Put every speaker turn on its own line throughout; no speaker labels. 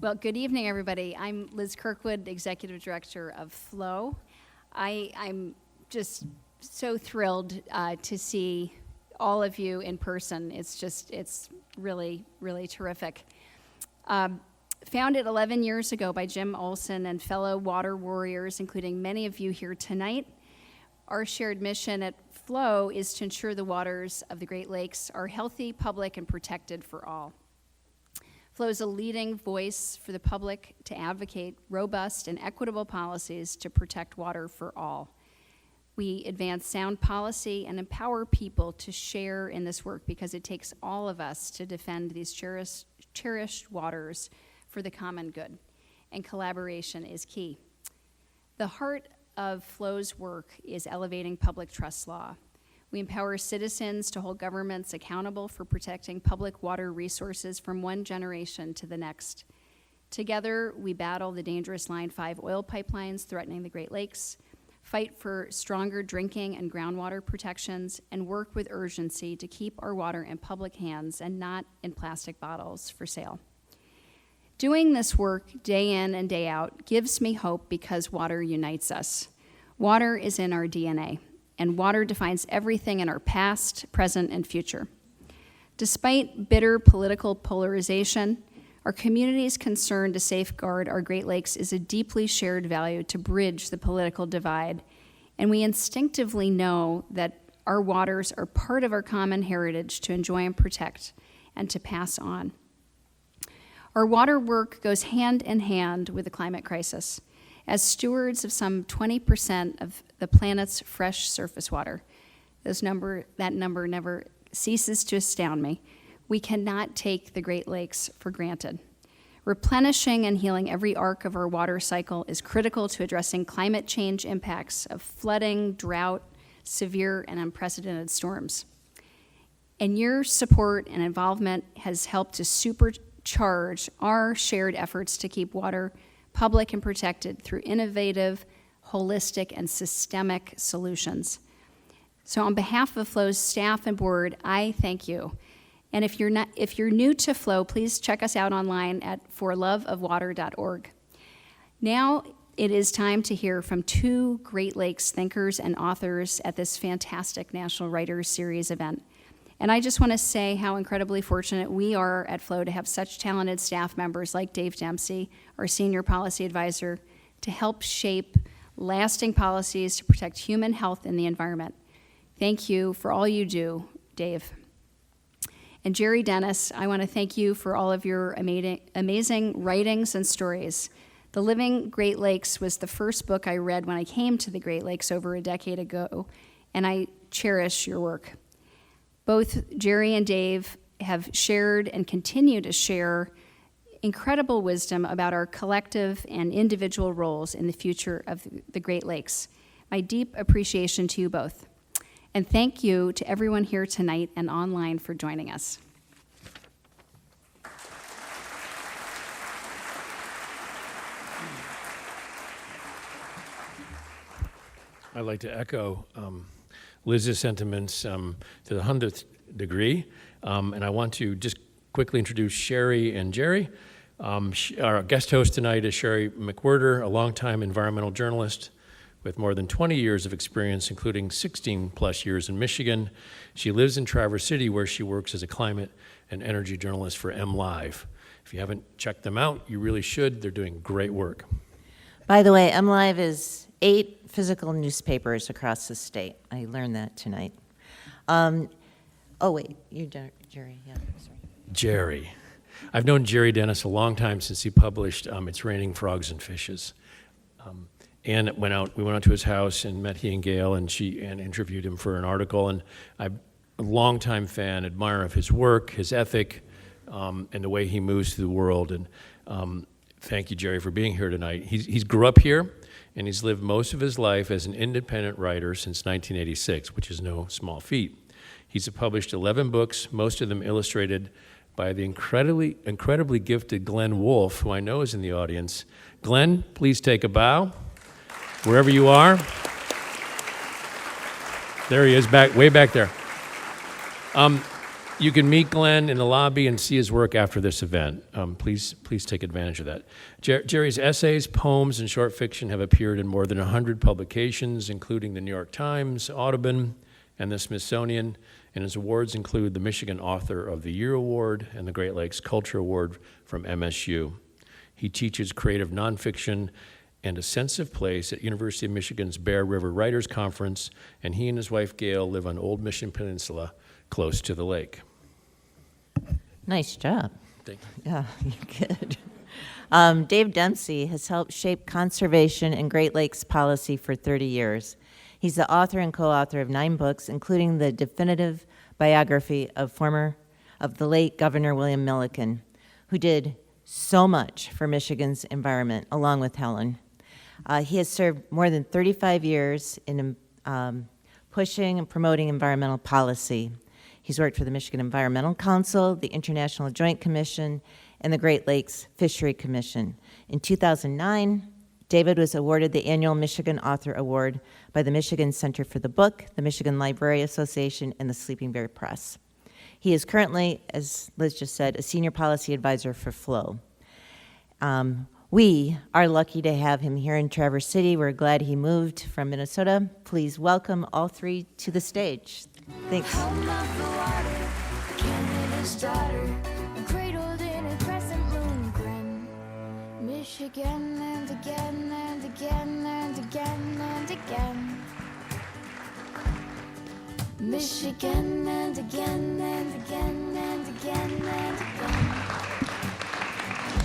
Well, good evening, everybody. I'm Liz Kirkwood, Executive Director of FLOW. I'm just so thrilled to see all of you in person. It's really, really terrific. Founded 11 years ago by Jim Olson and fellow water warriors, including many of you here tonight, our shared mission at FLOW is to ensure the waters of the Great Lakes are healthy, public, and protected for all. FLOW is a leading voice for the public to advocate robust and equitable policies to protect water for all. We advance sound policy and empower people to share in this work because it takes all of us to defend these cherished waters for the common good, and collaboration is key. The heart of FLOW's work is elevating public trust law. We empower citizens to hold governments accountable for protecting public water resources from one generation to the next. Together, we battle the dangerous Line 5 oil pipelines threatening the Great Lakes, fight for stronger drinking and groundwater protections, and work with urgency to keep our water in public hands and not in plastic bottles for sale. Doing this work day in and day out gives me hope because water unites us. Water is in our DNA, and water defines everything in our past, present, and future. Despite bitter political polarization, our community's concern to safeguard our Great Lakes is a deeply shared value to bridge the political divide, and we instinctively know that our waters are part of our common heritage to enjoy and protect and to pass on. Our water work goes hand in hand with the climate crisis. As stewards of some 20% of the planet's fresh surface water, that number never ceases to astound me, we cannot take the Great Lakes for granted. Replenishing and healing every arc of our water cycle is critical to addressing climate change impacts of flooding, drought, severe and unprecedented storms. And your support and involvement has helped to supercharge our shared efforts to keep water public and protected through innovative, holistic, and systemic solutions. So on behalf of FLOW's staff and board, I thank you. And if you're new to FLOW, please check us out online at forloveofwater.org. Now it is time to hear from two Great Lakes thinkers and authors at this fantastic National Writers Series event. And I just want to say how incredibly fortunate we are at FLOW to have such talented staff members like Dave Dempsey, our senior policy advisor, to help shape lasting policies to protect human health and the environment. Thank you for all you do, Dave. And Jerry Dennis, I want to thank you for all of your amazing writings and stories. The Living Great Lakes was the first book I read when I came to the Great Lakes over a decade ago, and I cherish your work. Both Jerry and Dave have shared and continue to share incredible wisdom about our collective and individual roles in the future of the Great Lakes. My deep appreciation to you both. And thank you to everyone here tonight and online for joining us.
I'd like to echo Liz's sentiments to the 100th degree, and I want to just quickly introduce Sherry and Jerry. Our guest host tonight is Sherry Mcwhirter, a longtime environmental journalist with more than 20 years of experience, including 16 plus years in Michigan. She lives in Traverse City, where she works as a climate and energy journalist for MLive. If you haven't checked them out, you really should. They're doing great work.
By the way, MLive is 8 physical newspapers across the state. I learned that tonight. Oh, wait, you're Jerry. Yeah, sorry.
Jerry. I've known Jerry Dennis a long time, since he published It's Raining Frogs and Fishes. And we went out to his house and met he and Gail, and interviewed him for an article. And I'm a longtime fan, admirer of his work, his ethic, and the way he moves through the world. And thank you, Jerry, for being here tonight. He's grew up here, and he's lived most of his life as an independent writer since 1986, which is no small feat. He's published 11 books, most of them illustrated by the incredibly gifted Glenn Wolfe, who I know is in the audience. Glenn, please take a bow, wherever you are. There he is, way back there. You can meet Glenn in the lobby and see his work after this event. Please take advantage of that. Jerry's essays, poems, and short fiction have appeared in more than 100 publications, including the New York Times, Audubon, and the Smithsonian, and his awards include the Michigan Author of the Year Award and the Great Lakes Culture Award from MSU. He teaches creative nonfiction and a sense of place at University of Michigan's Bear River Writers Conference, and he and his wife Gail live on Old Mission Peninsula, close to the lake.
Nice job.
Thank you.
Yeah, you're good. Dave Dempsey has helped shape conservation and Great Lakes policy for 30 years. He's the author and co-author of 9 books, including the definitive biography of the late Governor William Milliken, who did so much for Michigan's environment, along with Helen. He has served more than 35 years in pushing and promoting environmental policy. He's worked for the Michigan Environmental Council, the International Joint Commission, and the Great Lakes Fishery Commission. In 2009, David was awarded the annual Michigan Author Award by the Michigan Center for the Book, the Michigan Library Association, and the Sleeping Bear Press. He is currently, as Liz just said, a senior policy advisor for FLOW. We are lucky to have him here in Traverse City. We're glad he moved from Minnesota. Please welcome all 3 to the stage. Thanks.
Michigan and again and again and again and again. Michigan and again and again and again and again.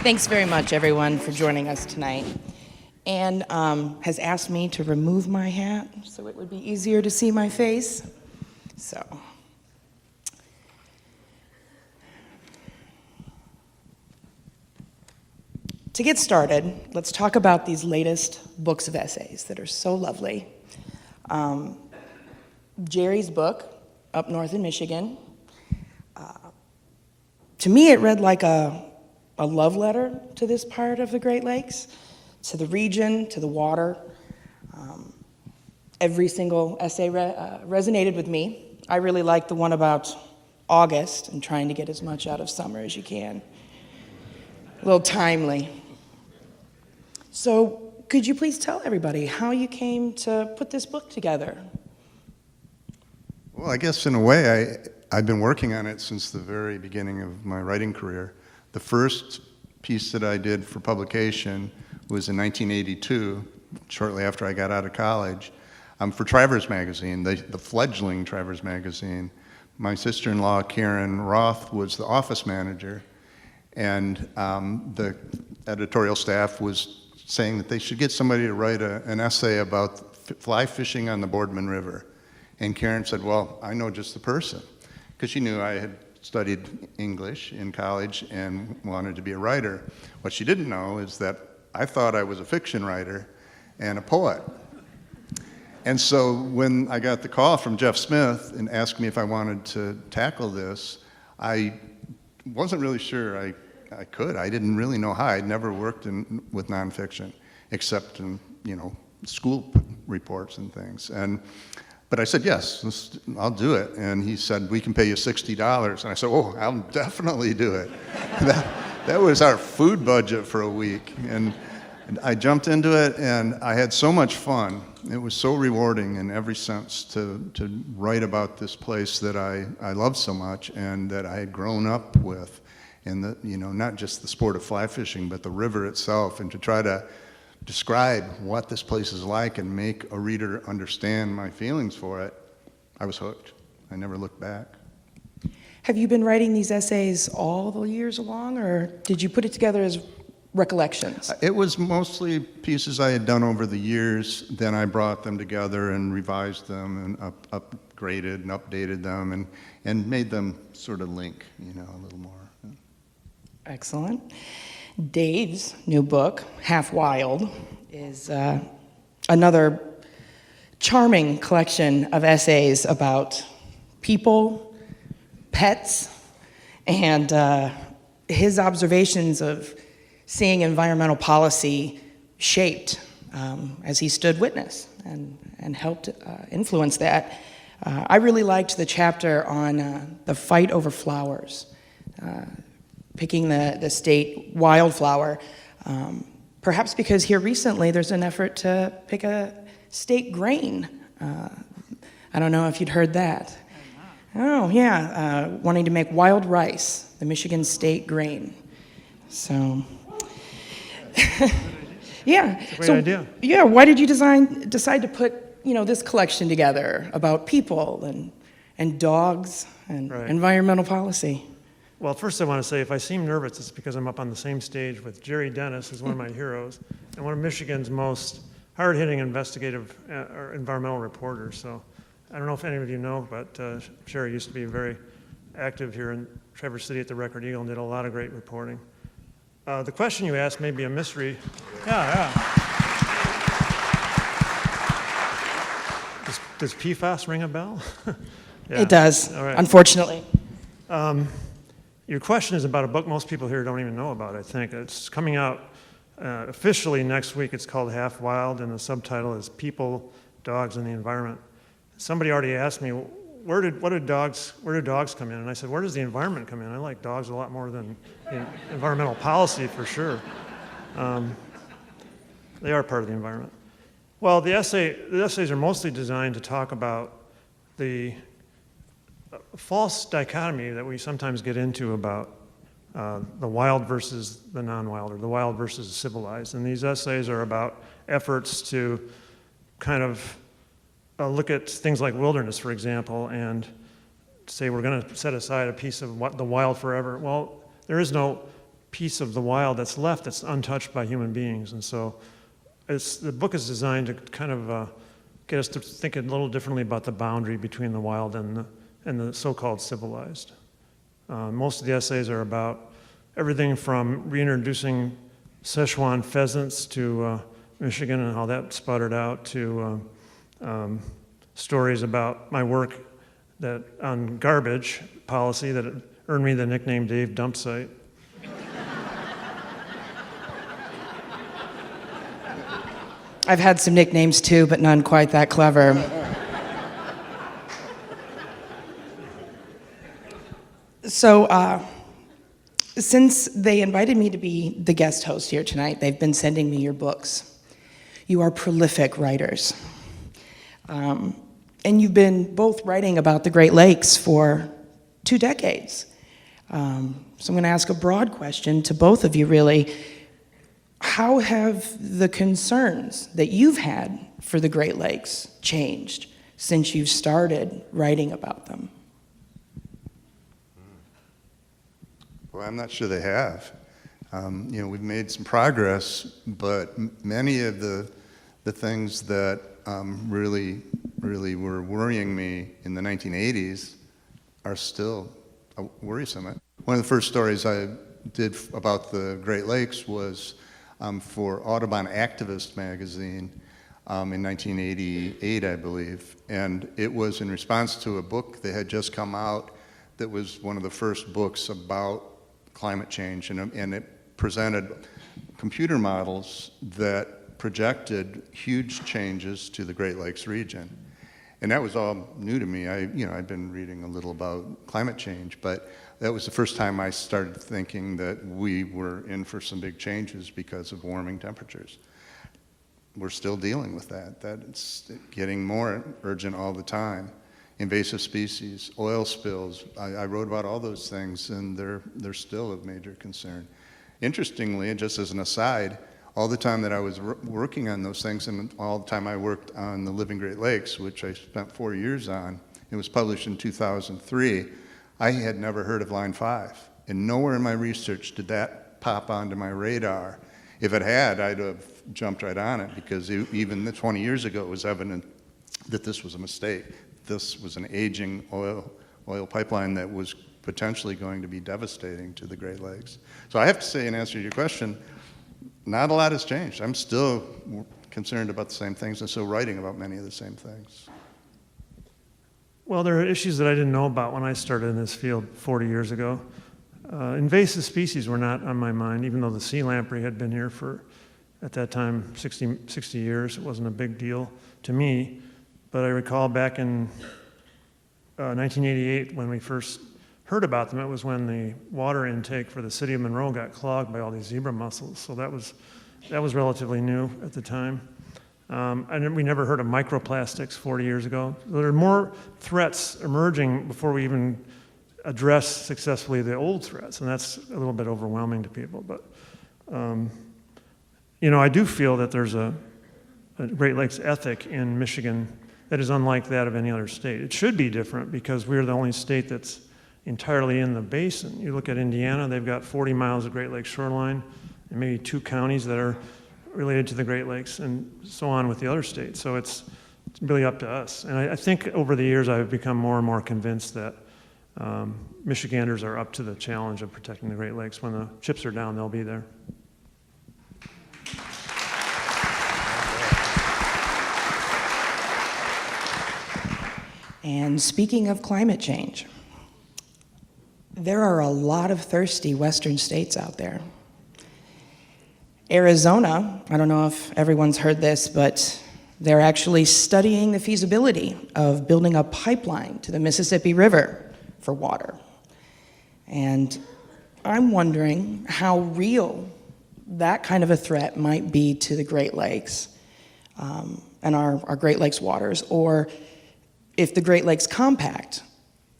Thanks very much, everyone, for joining us tonight. Anne has asked me to remove my hat so it would be easier to see my face. So, to get started, let's talk about these latest books of essays that are so lovely. Jerry's book, Up North in Michigan. To me, it read like a love letter to this part of the Great Lakes, to the region, to the water. Every single essay resonated with me. I really liked the one about August and trying to get as much out of summer as you can. A little timely. So, could you please tell everybody how you came to put this book together?
Well, I guess in a way, I've been working on it since the very beginning of my writing career. The first piece that I did for publication was in 1982, shortly after I got out of college, for Travers Magazine, the fledgling Travers Magazine. My sister-in-law, Karen Roth, was the office manager, and the editorial staff was saying that they should get somebody to write an essay about fly fishing on the Boardman River. And Karen said, well, I know just the person, because she knew I had studied English in college and wanted to be a writer. What she didn't know is that I thought I was a fiction writer and a poet. And so when I got the call from Jeff Smith and asked me if I wanted to tackle this, I wasn't really sure I could. I didn't really know how. I'd never worked with nonfiction, except in, school reports and things. But I said, yes, I'll do it. And he said, we can pay you $60. And I said, oh, I'll definitely do it. That was our food budget for a week. And I jumped into it, and I had so much fun. It was so rewarding in every sense to write about this place that I love so much and that I had grown up with. And not just the sport of fly fishing, but the river itself, and to try to describe what this place is like and make a reader understand my feelings for it, I was hooked. I never looked back.
Have you been writing these essays all the years along, or did you put it together as recollections?
It was mostly pieces I had done over the years. Then I brought them together and revised them and upgraded and updated them and made them sort of link, a little more.
Excellent. Dave's new book, Half Wild, is another charming collection of essays about people, pets, and his observations of seeing environmental policy shaped as he stood witness and helped influence that. I really liked the chapter on the fight over flowers, picking the state wildflower, perhaps because here recently there's an effort to pick a state grain. I don't know if you'd heard that. Oh, yeah, wanting to make wild rice, the Michigan state grain. So, yeah.
It's a great idea.
Yeah, why did you decide to put, this collection together about people and dogs and
Right.
environmental policy?
Well, first I want to say, if I seem nervous, it's because I'm up on the same stage with Jerry Dennis, who's one of my heroes, and one of Michigan's most hard-hitting investigative or environmental reporters. So I don't know if any of you know, but Jerry used to be very active here in Traverse City at the Record Eagle and did a lot of great reporting. The question you asked may be a mystery. Yeah. Does PFAS ring a bell? Yeah.
It does,
All right.
unfortunately.
Your question is about a book most people here don't even know about, I think. It's coming out officially next week. It's called Half Wild, and the subtitle is People, Dogs, and the Environment. Somebody already asked me, where do dogs come in? And I said, where does the environment come in? I like dogs a lot more than environmental policy, for sure. They are part of the environment. Well, the essays are mostly designed to talk about the false dichotomy that we sometimes get into about the wild versus the non-wild, or the wild versus the civilized. And these essays are about efforts to kind of look at things like wilderness, for example, and say we're going to set aside a piece of the wild forever. Well, there is no piece of the wild that's left that's untouched by human beings. And so the book is designed to kind of get us to think a little differently about the boundary between the wild and the so-called civilized. Most of the essays are about everything from reintroducing Szechuan pheasants to Michigan and how that sputtered out, to stories about my work on garbage policy that earned me the nickname Dave Dumpsite.
I've had some nicknames too, but none quite that clever. So, since they invited me to be the guest host here tonight, they've been sending me your books. You are prolific writers. And you've been both writing about the Great Lakes for 2 decades. So I'm going to ask a broad question to both of you, really. How have the concerns that you've had for the Great Lakes changed since you've started writing about them?
Well, I'm not sure they have. We've made some progress, but many of the things that really were worrying me in the 1980s are still worrisome. One of the first stories I did about the Great Lakes was for Audubon Activist magazine in 1988, I believe, and it was in response to a book that had just come out that was one of the first books about climate change, and it presented computer models that projected huge changes to the Great Lakes region. And that was all new to me. I'd been reading a little about climate change, but that was the first time I started thinking that we were in for some big changes because of warming temperatures. We're still dealing with that. That's getting more urgent all the time. Invasive species, oil spills. I wrote about all those things, and they're still of major concern. Interestingly, and just as an aside, all the time that I was working on those things, and all the time I worked on the Living Great Lakes, which I spent 4 years on, it was published in 2003, I had never heard of Line 5. And nowhere in my research did that pop onto my radar. If it had, I'd have jumped right on it, because even 20 years ago, it was evident that this was a mistake. This was an aging oil pipeline that was potentially going to be devastating to the Great Lakes. So I have to say, in answer to your question, not a lot has changed. I'm still concerned about the same things and still writing about many of the same things.
Well, there are issues that I didn't know about when I started in this field 40 years ago. Invasive species were not on my mind, even though the sea lamprey had been here for, at that time, 60 years. It wasn't a big deal to me. But I recall back in 1988, when we first heard about them, it was when the water intake for the city of Monroe got clogged by all these zebra mussels. So that was relatively new at the time. And we never heard of microplastics 40 years ago. There are more threats emerging before we even address successfully the old threats, and that's a little bit overwhelming to people. But, I do feel that there's a Great Lakes ethic in Michigan that is unlike that of any other state. It should be different because we're the only state that's entirely in the basin. You look at Indiana, they've got 40 miles of Great Lakes shoreline, and maybe 2 counties that are related to the Great Lakes, and so on with the other states. So it's really up to us. And I think over the years I've become more and more convinced that Michiganders are up to the challenge of protecting the Great Lakes. When the chips are down, they'll be there.
And speaking of climate change, there are a lot of thirsty western states out there. Arizona, I don't know if everyone's heard this, but they're actually studying the feasibility of building a pipeline to the Mississippi River for water. And I'm wondering how real that kind of a threat might be to the Great Lakes and our Great Lakes waters, or if the Great Lakes Compact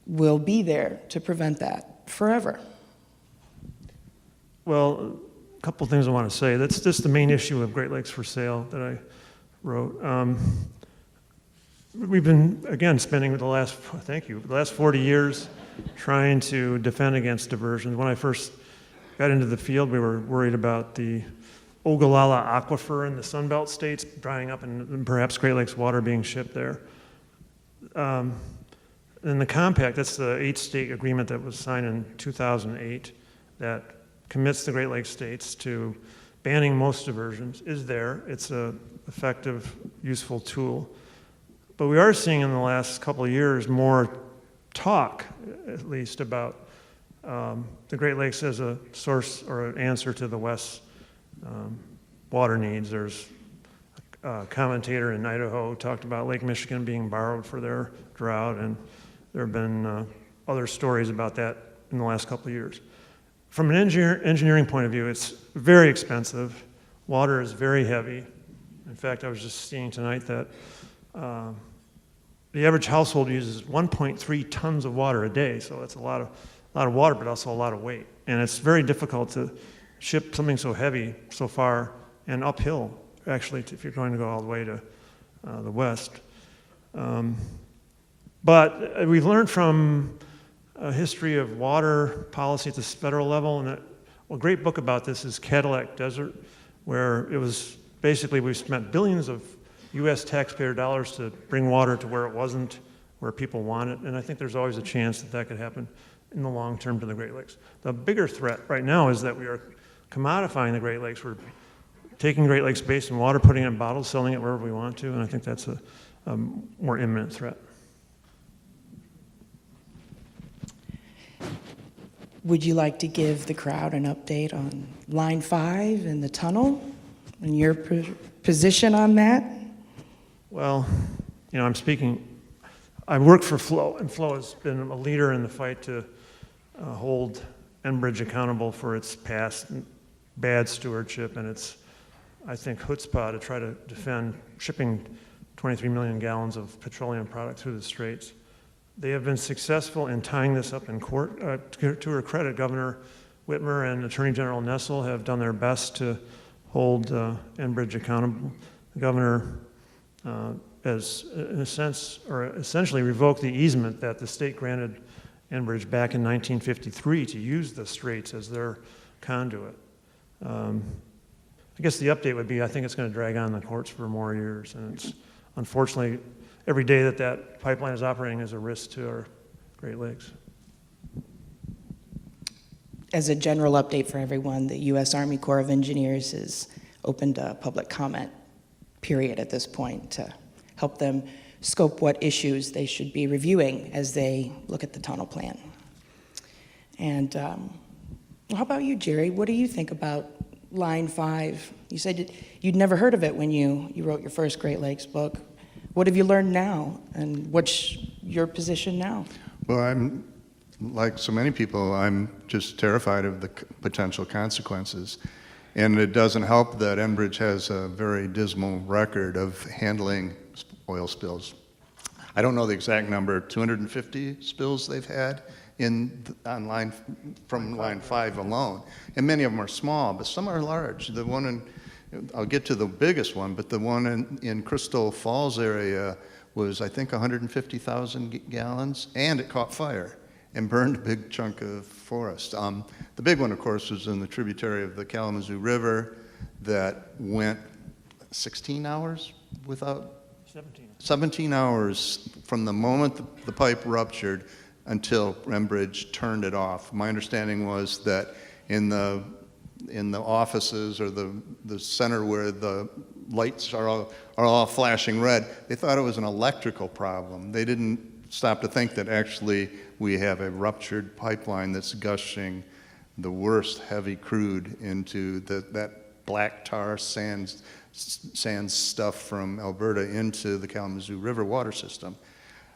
will be there to prevent that forever.
Well, a couple things I want to say. That's just the main issue of Great Lakes for Sale that I wrote. We've been, again, spending the last 40 years trying to defend against diversions. When I first got into the field, we were worried about the Ogallala Aquifer in the Sunbelt states drying up and perhaps Great Lakes water being shipped there. And the compact, that's the 8-state agreement that was signed in 2008 that commits the Great Lakes states to banning most diversions, is there. It's an effective, useful tool. But we are seeing in the last couple of years more talk, at least, about the Great Lakes as a source or an answer to the West's water needs. There's a commentator in Idaho talked about Lake Michigan being borrowed for their drought, and there have been other stories about that in the last couple of years. From an engineering point of view, it's very expensive. Water is very heavy. In fact, I was just seeing tonight that the average household uses 1.3 tons of water a day, so that's a lot of water, but also a lot of weight. And it's very difficult to ship something so heavy so far and uphill, actually, if you're going to go all the way to the west. But we've learned from a history of water policy at the federal level, and a great book about this is Cadillac Desert, where it was basically we spent billions of U.S. taxpayer dollars to bring water to where it wasn't, where people want it, and I think there's always a chance that that could happen in the long term to the Great Lakes. The bigger threat right now is that we are commodifying the Great Lakes. We're taking Great Lakes basin water, putting it in bottles, selling it wherever we want to, and I think that's a more imminent threat.
Would you like to give the crowd an update on Line 5 and the tunnel and your position on that?
Well, I work for Flow, and Flow has been a leader in the fight to hold Enbridge accountable for its past bad stewardship and its, I think, chutzpah to try to defend shipping 23 million gallons of petroleum product through the straits. They have been successful in tying this up in court. To her credit, Governor Whitmer and Attorney General Nessel have done their best to hold Enbridge accountable. The governor has, in a sense, or essentially revoked the easement that the state granted Enbridge back in 1953 to use the straits as their conduit. I guess the update would be I think it's going to drag on the courts for more years, and it's unfortunately every day that pipeline is operating is a risk to our Great Lakes.
As a general update for everyone, the U.S. Army Corps of Engineers has opened a public comment period at this point to help them scope what issues they should be reviewing as they look at the tunnel plan. And how about you, Jerry? What do you think about Line 5? You said you'd never heard of it when you wrote your first Great Lakes book. What have you learned now, and what's your position now?
Well, I'm, like so many people, I'm just terrified of the potential consequences. And it doesn't help that Enbridge has a very dismal record of handling oil spills. I don't know the exact number, 250 spills they've had on line, from line 5 alone. And many of them are small, but some are large. The one I'll get to the biggest one, but the one in Crystal Falls area was, I think, 150,000 gallons, and it caught fire and burned a big chunk of forest. The big one, of course, was in the tributary of the Kalamazoo River that went 16 hours without... 17 hours from the moment the pipe ruptured until Enbridge turned it off. My understanding was that in the offices or the center where the lights are all flashing red, they thought it was an electrical problem. They didn't stop to think that actually we have a ruptured pipeline that's gushing the worst heavy crude into that black tar sand stuff from Alberta into the Kalamazoo River water system.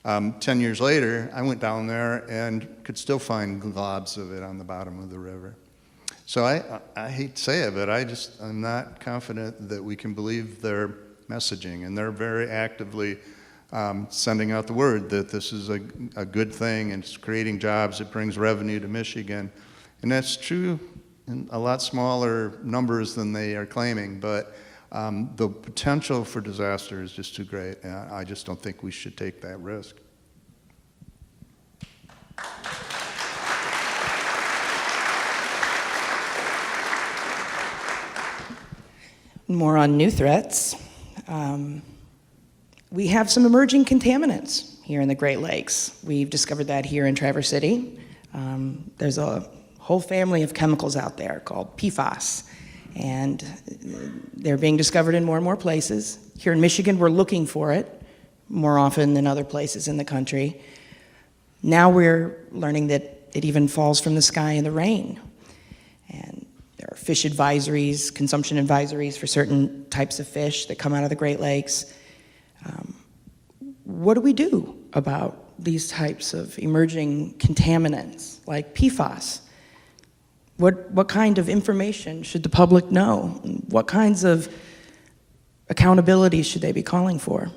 10 years later, I went down there and could still find globs of it on the bottom of the river. So I hate to say it, but I'm not confident that we can believe their messaging, and they're very actively sending out the word that this is a good thing and it's creating jobs, it brings revenue to Michigan. And that's true in a lot smaller numbers than they are claiming, but the potential for disaster is just too great, and I just don't think we should take that risk.
More on new threats. We have some emerging contaminants here in the Great Lakes. We've discovered that here in Traverse City. There's a whole family of chemicals out there called PFAS, and they're being discovered in more and more places. Here in Michigan, we're looking for it more often than other places in the country. Now we're learning that it even falls from the sky in the rain. And there are fish advisories, consumption advisories for certain types of fish that come out of the Great Lakes. What do we do about these types of emerging contaminants like PFAS? What kind of information should the public know? What kinds of accountability should they be calling for?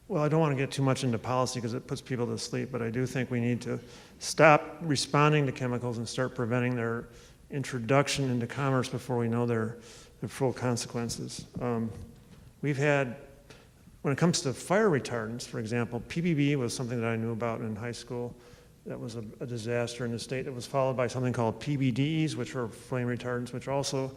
Well, I don't want to get too much into policy because it puts people to sleep, but I do think we need to stop responding to chemicals and start preventing their introduction into commerce before we know their full consequences. We've had, when it comes to fire retardants, for example, PBB was something that I knew about in high school. That was a disaster in the state. It was followed by something called PBDEs, which were flame retardants, which also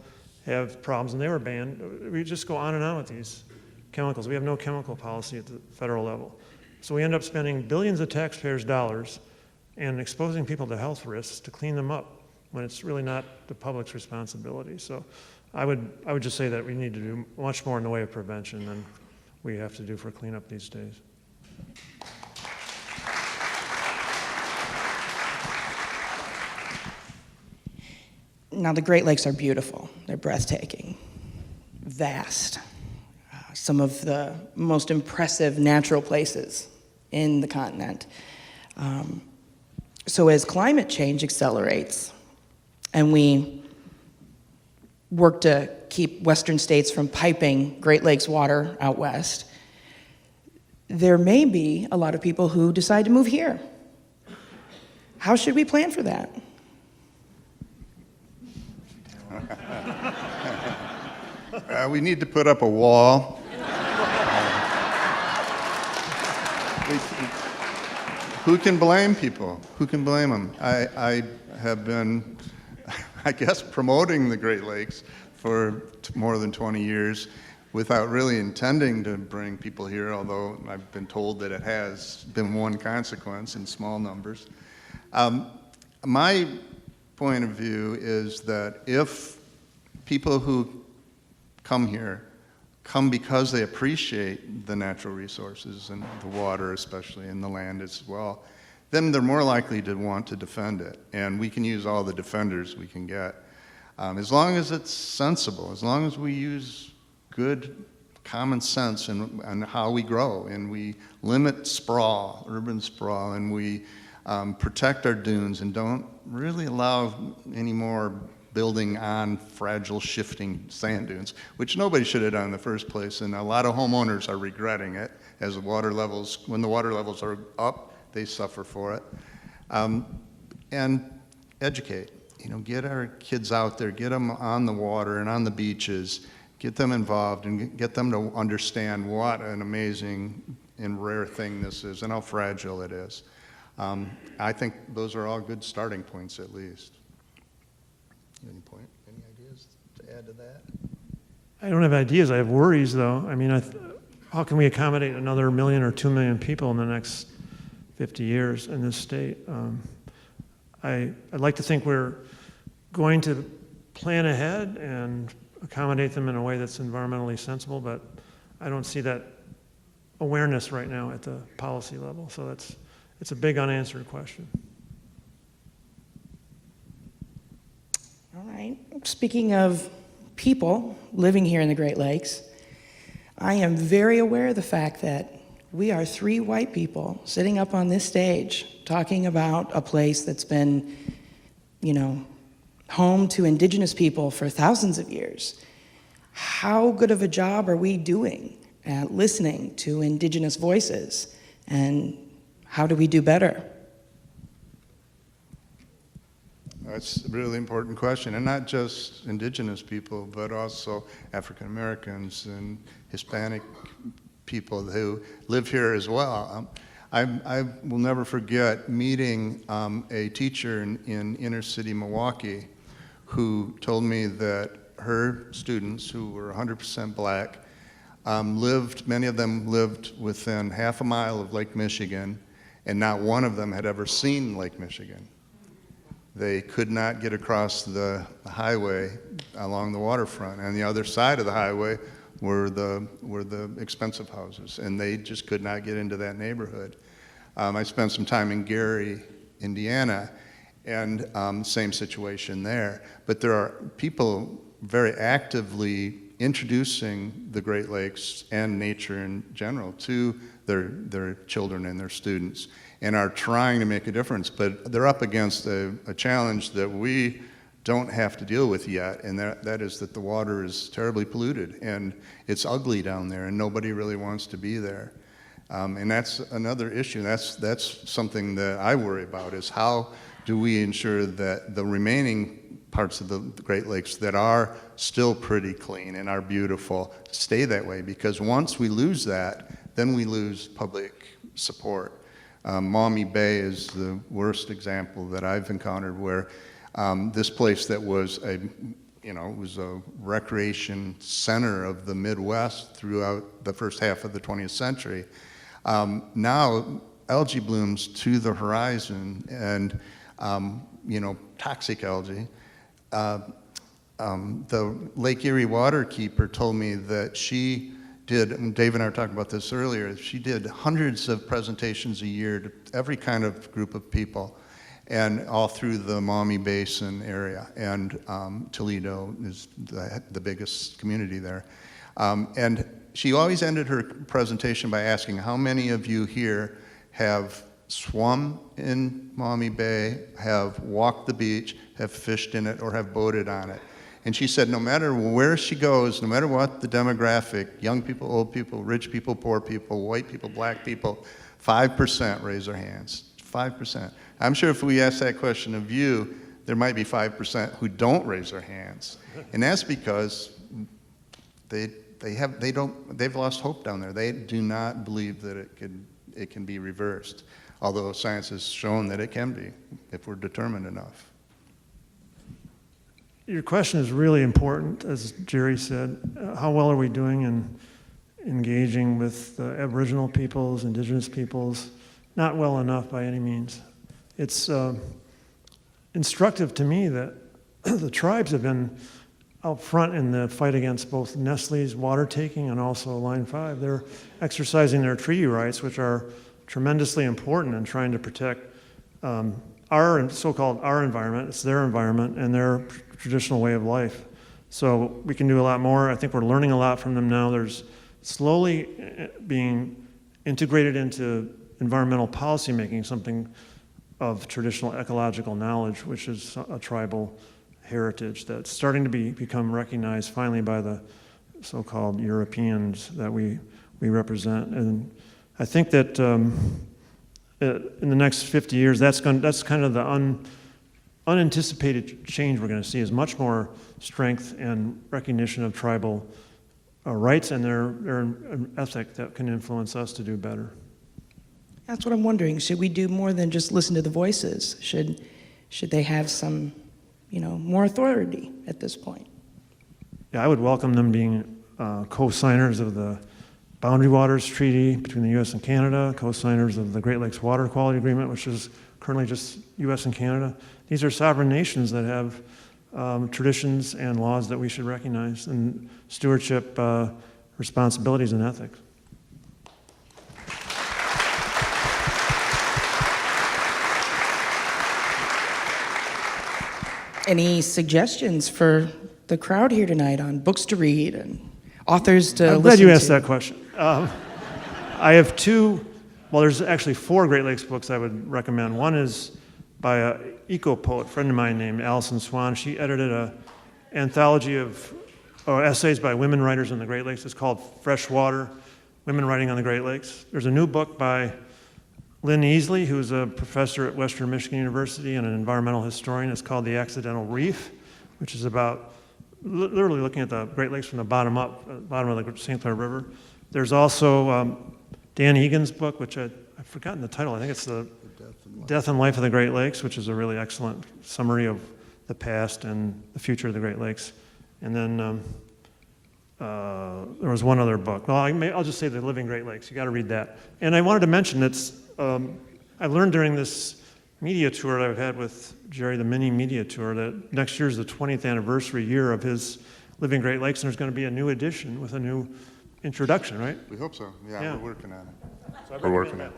have problems, and they were banned. We just go on and on with these chemicals. We have no chemical policy at the federal level. So we end up spending billions of taxpayers' dollars and exposing people to health risks to clean them up when it's really not the public's responsibility. So I would just say that we need to do much more in the way of prevention than we have to do for cleanup these days.
Now, the Great Lakes are beautiful. They're breathtaking, vast. Some of the most impressive natural places in the continent. So as climate change accelerates and we work to keep Western states from piping Great Lakes water out west, there may be a lot of people who decide to move here. How should we plan for that?
We need to put up a wall. Who can blame people? Who can blame them? I have been, I guess, promoting the Great Lakes for more than 20 years without really intending to bring people here, although I've been told that it has been one consequence in small numbers. My point of view is that if people who come here come because they appreciate the natural resources and the water especially and the land as well, then they're more likely to want to defend it. And we can use all the defenders we can get. As long as it's sensible, as long as we use good common sense and how we grow, and we limit sprawl, urban sprawl, and we protect our dunes and don't really allow any more building on fragile, shifting sand dunes, which nobody should have done in the first place. And a lot of homeowners are regretting it as the water levels, when the water levels are up, they suffer for it. And educate, get our kids out there, get them on the water and on the beaches, get them involved and get them to understand what an amazing and rare thing this is and how fragile it is. I think those are all good starting points, at least. Any ideas to add to that?
I don't have ideas. I have worries, though. I mean, how can we accommodate another 1 million or 2 million people in the next 50 years in this state? I'd like to think we're going to plan ahead and accommodate them in a way that's environmentally sensible, but I don't see that awareness right now at the policy level. So it's a big unanswered question.
All right. Speaking of people living here in the Great Lakes, I am very aware of the fact that we are 3 white people sitting up on this stage talking about a place that's been, home to indigenous people for thousands of years. How good of a job are we doing at listening to indigenous voices, and how do we do better?
That's a really important question, and not just indigenous people, but also African Americans and Hispanic people who live here as well. I will never forget meeting a teacher in inner city Milwaukee who told me that her students, who were 100% black, many of them lived within half a mile of Lake Michigan, and not one of them had ever seen Lake Michigan. They could not get across the highway along the waterfront. On the other side of the highway were the expensive houses, and they just could not get into that neighborhood. I spent some time in Gary, Indiana, and same situation there. But there are people very actively introducing the Great Lakes and nature in general to their children and their students, and are trying to make a difference. But they're up against a challenge that we don't have to deal with yet, and that is that the water is terribly polluted, and it's ugly down there, and nobody really wants to be there. And that's another issue. That's something that I worry about, is how do we ensure that the remaining parts of the Great Lakes that are still pretty clean and are beautiful stay that way, because once we lose that, then we lose public support. Maumee Bay is the worst example that I've encountered, where this place that was it was a recreation center of the Midwest throughout the first half of the 20th century. Now algae blooms to the horizon, and toxic algae. The Lake Erie waterkeeper told me that she did, and Dave and I were talking about this earlier, she did hundreds of presentations a year to every kind of group of people, and all through the Maumee Basin area, and Toledo is the biggest community there. And she always ended her presentation by asking, how many of you here have swum in Maumee Bay, have walked the beach, have fished in it, or have boated on it? And she said no matter where she goes, no matter what the demographic, young people, old people, rich people, poor people, white people, black people, 5% raise their hands. 5%. I'm sure if we ask that question of you, there might be 5% who don't raise their hands. And that's because they've lost hope down there. They do not believe that it can be reversed, although science has shown that it can be if we're determined enough.
Your question is really important, as Jerry said. How well are we doing in engaging with Aboriginal peoples, indigenous peoples? Not well enough by any means. It's instructive to me that the tribes have been out front in the fight against both Nestle's water taking and also Line 5. They're exercising their treaty rights, which are tremendously important in trying to protect our so-called our environment. It's their environment and their traditional way of life. So we can do a lot more. I think we're learning a lot from them now. There's slowly being integrated into environmental policy making, something of traditional ecological knowledge, which is a tribal heritage that's starting to become recognized finally by the so-called Europeans that we represent. And I think that in the next 50 years, that's kind of the unanticipated change we're going to see, is much more strength and recognition of tribal rights and their ethic that can influence us to do better.
That's what I'm wondering. Should we do more than just listen to the voices? Should they have some, more authority at this point?
Yeah, I would welcome them being co-signers of the Boundary Waters Treaty between the U.S. and Canada, co-signers of the Great Lakes Water Quality Agreement, which is currently just U.S. and Canada. These are sovereign nations that have traditions and laws that we should recognize, and stewardship responsibilities and ethics.
Any suggestions for the crowd here tonight on books to read and authors to listen to?
I'm glad you asked that question. I have there's actually 4 Great Lakes books I would recommend. One is by an eco-poet friend of mine named Allison Swan. She edited an anthology of essays by women writers on the Great Lakes. It's called Freshwater, Women Writing on the Great Lakes. There's a new book by Lynn Easley, who's a professor at Western Michigan University and an environmental historian. It's called The Accidental Reef, which is about literally looking at the Great Lakes from the bottom up, bottom of the St. Clair River. There's also Dan Egan's book, which I've forgotten the title. I think it's The Death and Life of the Great Lakes, which is a really excellent summary of the past and the future of the Great Lakes. And then there was one other book. Well, I'll just say The Living Great Lakes. You got to read that. And I wanted to mention I learned during this media tour that I've had with Jerry, the mini media tour, that next year is the 20th anniversary year of his Living Great Lakes, and there's going to be a new edition with a new introduction, right?
We hope so. Yeah. We're working on it.
So
We're working on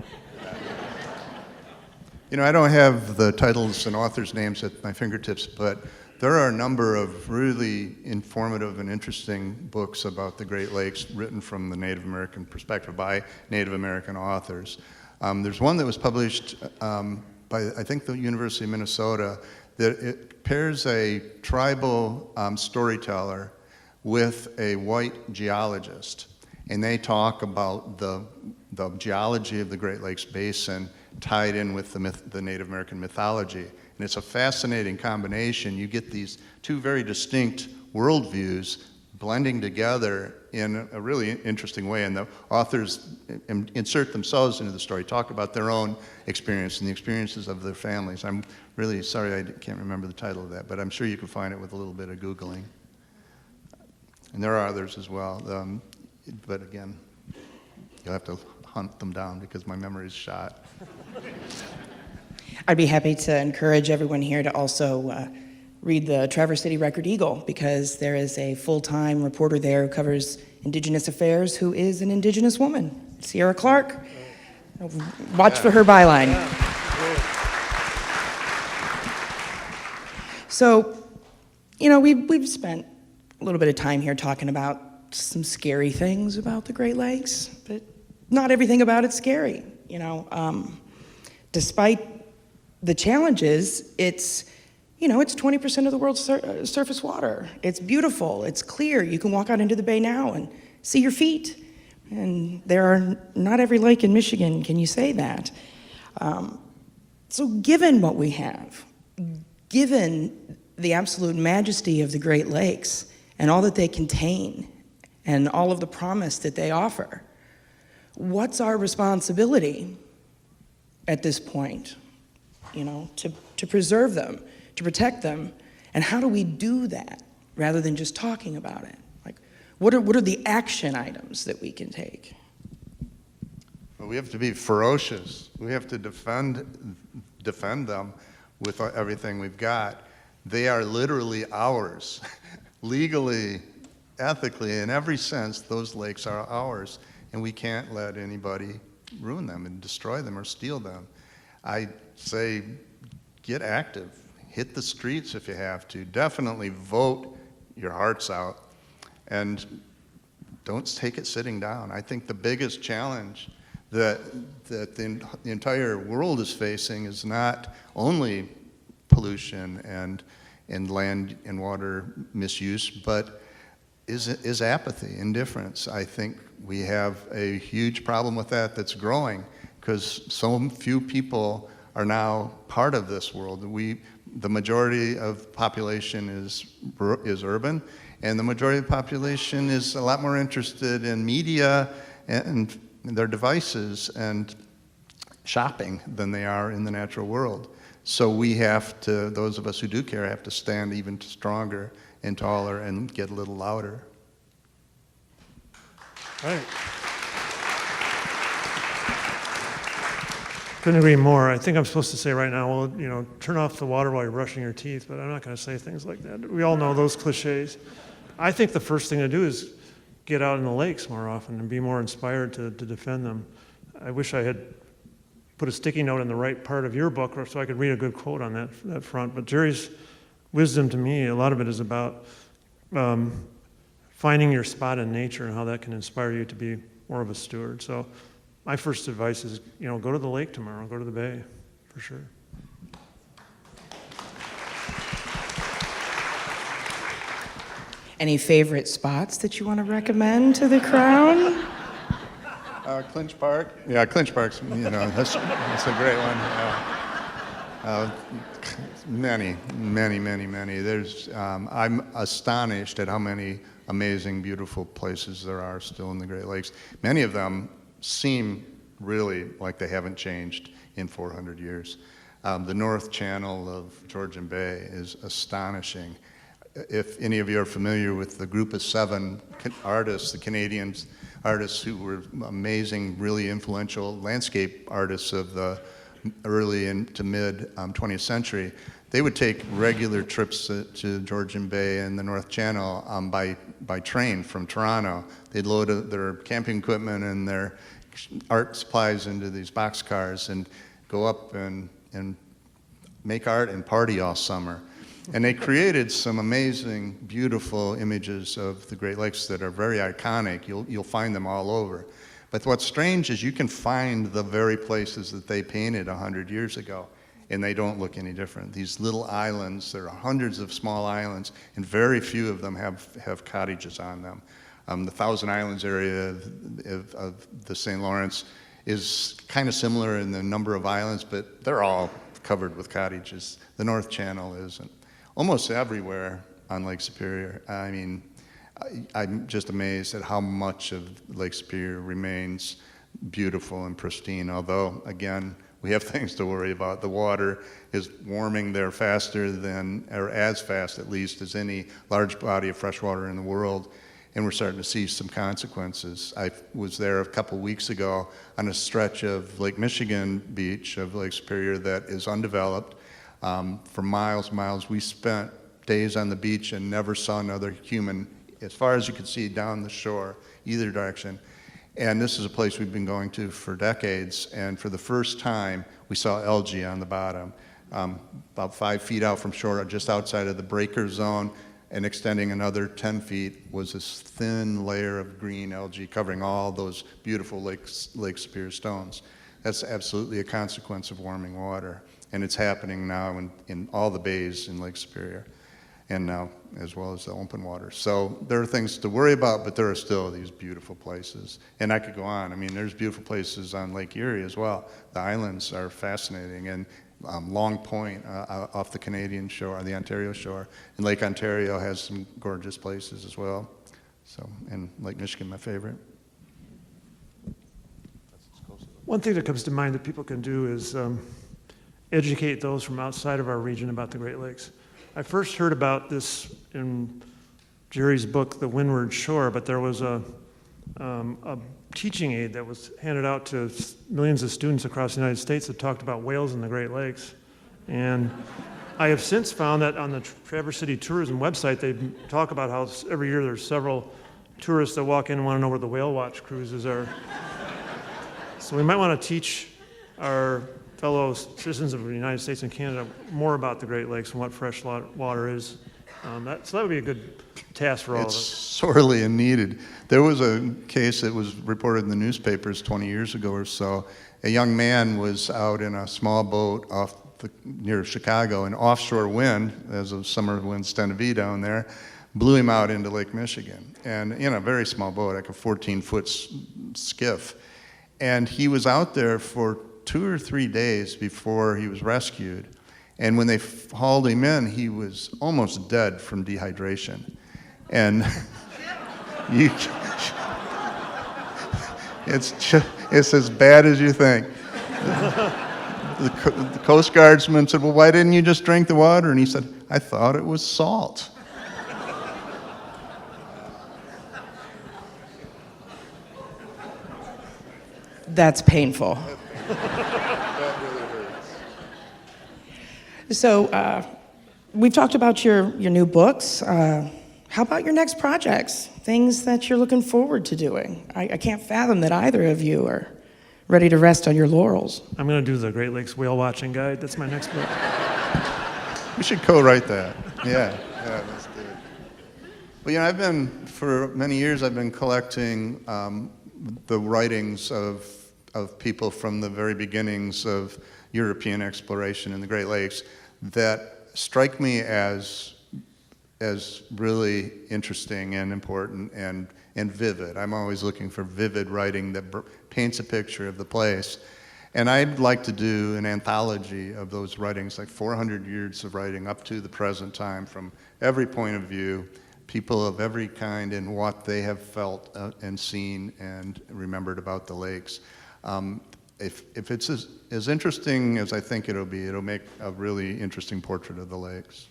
it. I don't have the titles and authors' names at my fingertips, but there are a number of really informative and interesting books about the Great Lakes written from the Native American perspective by Native American authors. There's one that was published by, I think, the University of Minnesota, that it pairs a tribal storyteller with a white geologist, and they talk about the geology of the Great Lakes Basin tied in with the Native American mythology. And it's a fascinating combination. You get these 2 very distinct worldviews blending together in a really interesting way, and the authors insert themselves into the story, talk about their own experience and the experiences of their families. I'm really sorry I can't remember the title of that, but I'm sure you can find it with a little bit of Googling. And there are others as well, but again, you'll have to hunt them down because my memory's shot.
I'd be happy to encourage everyone here to also read the Traverse City Record-Eagle, because there is a full-time reporter there who covers Indigenous affairs who is an Indigenous woman, Sierra Clark. Watch for her byline. So, we've spent a little bit of time here talking about some scary things about the Great Lakes, but not everything about it's scary. Despite the challenges, it's 20% of the world's surface water. It's beautiful, it's clear. You can walk out into the bay now and see your feet. And not every lake in Michigan can you say that. So given what we have, given the absolute majesty of the Great Lakes and all that they contain and all of the promise that they offer, what's our responsibility at this point, to preserve them, to protect them, and how do we do that rather than just talking about it? Like, what are the action items that we can take?
Well, we have to be ferocious. We have to defend them with everything we've got. They are literally ours. Legally, ethically, in every sense, those lakes are ours, and we can't let anybody ruin them and destroy them or steal them. I say, get active. Hit the streets if you have to. Definitely vote your hearts out. And don't take it sitting down. I think the biggest challenge that the entire world is facing is not only pollution and land and water misuse, but is apathy, indifference. I think we have a huge problem with that that's growing because so few people are now part of this world. The majority of population is urban, and the majority of the population is a lot more interested in media and their devices and shopping than they are in the natural world. So we have to, those of us who do care, have to stand even stronger and taller and get a little louder.
Right. Couldn't agree more. I think I'm supposed to say right now, well, turn off the water while you're brushing your teeth, but I'm not going to say things like that. We all know those cliches. I think the first thing to do is get out in the lakes more often and be more inspired to defend them. I wish I had put a sticky note in the right part of your book so I could read a good quote on that front. But Jerry's wisdom to me, a lot of it is about finding your spot in nature and how that can inspire you to be more of a steward. So my first advice is, go to the lake tomorrow, go to the bay, for sure.
Any favorite spots that you want to recommend to the crowd?
Clinch Park. Yeah, Clinch Park's, that's a great one. Many. I'm astonished at how many amazing, beautiful places there are still in the Great Lakes. Many of them seem really like they haven't changed in 400 years. The North Channel of Georgian Bay is astonishing. If any of you are familiar with the group of 7 artists, the Canadian artists who were amazing, really influential landscape artists of the early into mid 20th century, they would take regular trips to Georgian Bay and the North Channel by train from Toronto. They'd load their camping equipment and their art supplies into these boxcars and go up and make art and party all summer. And they created some amazing, beautiful images of the Great Lakes that are very iconic. You'll find them all over. But what's strange is you can find the very places that they painted 100 years ago, and they don't look any different. These little islands, there are hundreds of small islands, and very few of them have cottages on them. The Thousand Islands area of the St. Lawrence is kind of similar in the number of islands, but they're all covered with cottages. The North Channel isn't. Almost everywhere on Lake Superior. I mean, I'm just amazed at how much of Lake Superior remains beautiful and pristine, although, again, we have things to worry about. The water is warming there faster than, or as fast at least, as any large body of fresh water in the world, and we're starting to see some consequences. I was there a couple weeks ago on a stretch of Lake Michigan beach of Lake Superior that is undeveloped. For miles, we spent days on the beach and never saw another human as far as you could see down the shore, either direction. And this is a place we've been going to for decades, and for the first time, we saw algae on the bottom. About 5 feet out from shore, just outside of the breaker zone, and extending another 10 feet was this thin layer of green algae covering all those beautiful Lake Superior stones. That's absolutely a consequence of warming water. And it's happening now in all the bays in Lake Superior, and now as well as the open water. So there are things to worry about, but there are still these beautiful places. And I could go on. I mean, there's beautiful places on Lake Erie as well. The islands are fascinating, and Long Point off the Canadian shore, the Ontario shore, and Lake Ontario has some gorgeous places as well. So, and Lake Michigan, my favorite.
One thing that comes to mind that people can do is educate those from outside of our region about the Great Lakes. I first heard about this in Jerry's book, The Windward Shore, but there was a teaching aid that was handed out to millions of students across the United States that talked about whales in the Great Lakes. And I have since found that on the Traverse City Tourism website, they talk about how every year there's several tourists that walk in and want to know where the whale watch cruises are. So we might want to teach our fellow citizens of the United States and Canada more about the Great Lakes and what fresh water is So that would be a good task for all
It's
of us.
sorely needed. There was a case that was reported in the newspapers 20 years ago or so. A young man was out in a small boat near Chicago, an offshore wind, as a summer winds tend to be down there, blew him out into Lake Michigan. And in a very small boat, like a 14-foot skiff. And he was out there for 2 or 3 days before he was rescued. And when they hauled him in, he was almost dead from dehydration. And it's as bad as you think. The Coast Guardsman said, well, why didn't you just drink the water? And he said, I thought it was salt.
That's painful. So we've talked about your new books. How about your next projects? Things that you're looking forward to doing? I can't fathom that either of you are ready to rest on your laurels.
I'm going to do the Great Lakes Whale Watching Guide. That's my next book.
We should co-write that. Yeah, let's do it. Well, for many years, I've been collecting the writings of people from the very beginnings of European exploration in the Great Lakes that strike me as really interesting and important and vivid. I'm always looking for vivid writing that paints a picture of the place. And I'd like to do an anthology of those writings, like 400 years of writing up to the present time from every point of view, people of every kind and what they have felt and seen and remembered about the lakes. If it's as interesting as I think it'll make a really interesting portrait of the lakes.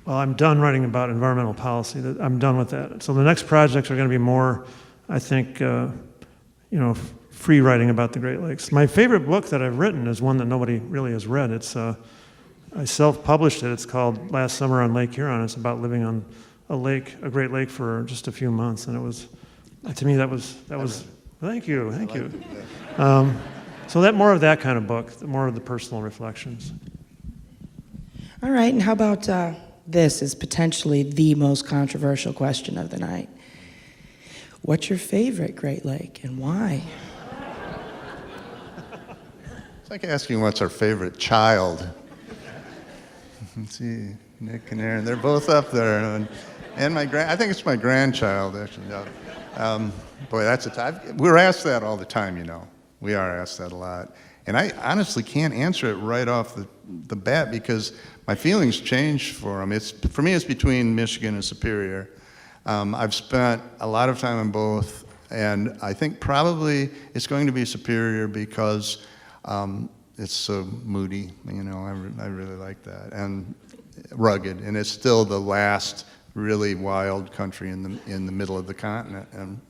Well, I'm done writing about environmental policy. I'm done with that. So the next projects are going to be more, I think, free writing about the Great Lakes. My favorite book that I've written is one that nobody really has read. I self-published it. It's called Last Summer on Lake Huron. It's about living on a Great Lake for just a few months, and it was, to me, that was. Thank you. So more of that kind of book, more of the personal reflections.
All right, and how about this is potentially the most controversial question of the night. What's your favorite Great Lake and why?
It's like asking what's our favorite child. Let's see, Nick and Aaron, they're both up there. And I think it's my grandchild, actually. Boy, we're asked that all the time, you know. We are asked that a lot. And I honestly can't answer it right off the bat because my feelings change for them. For me, it's between Michigan and Superior. I've spent a lot of time in both, and I think probably it's going to be Superior because it's so moody. You know, I really like that, and rugged, and it's still the last really wild country in the middle of the continent, and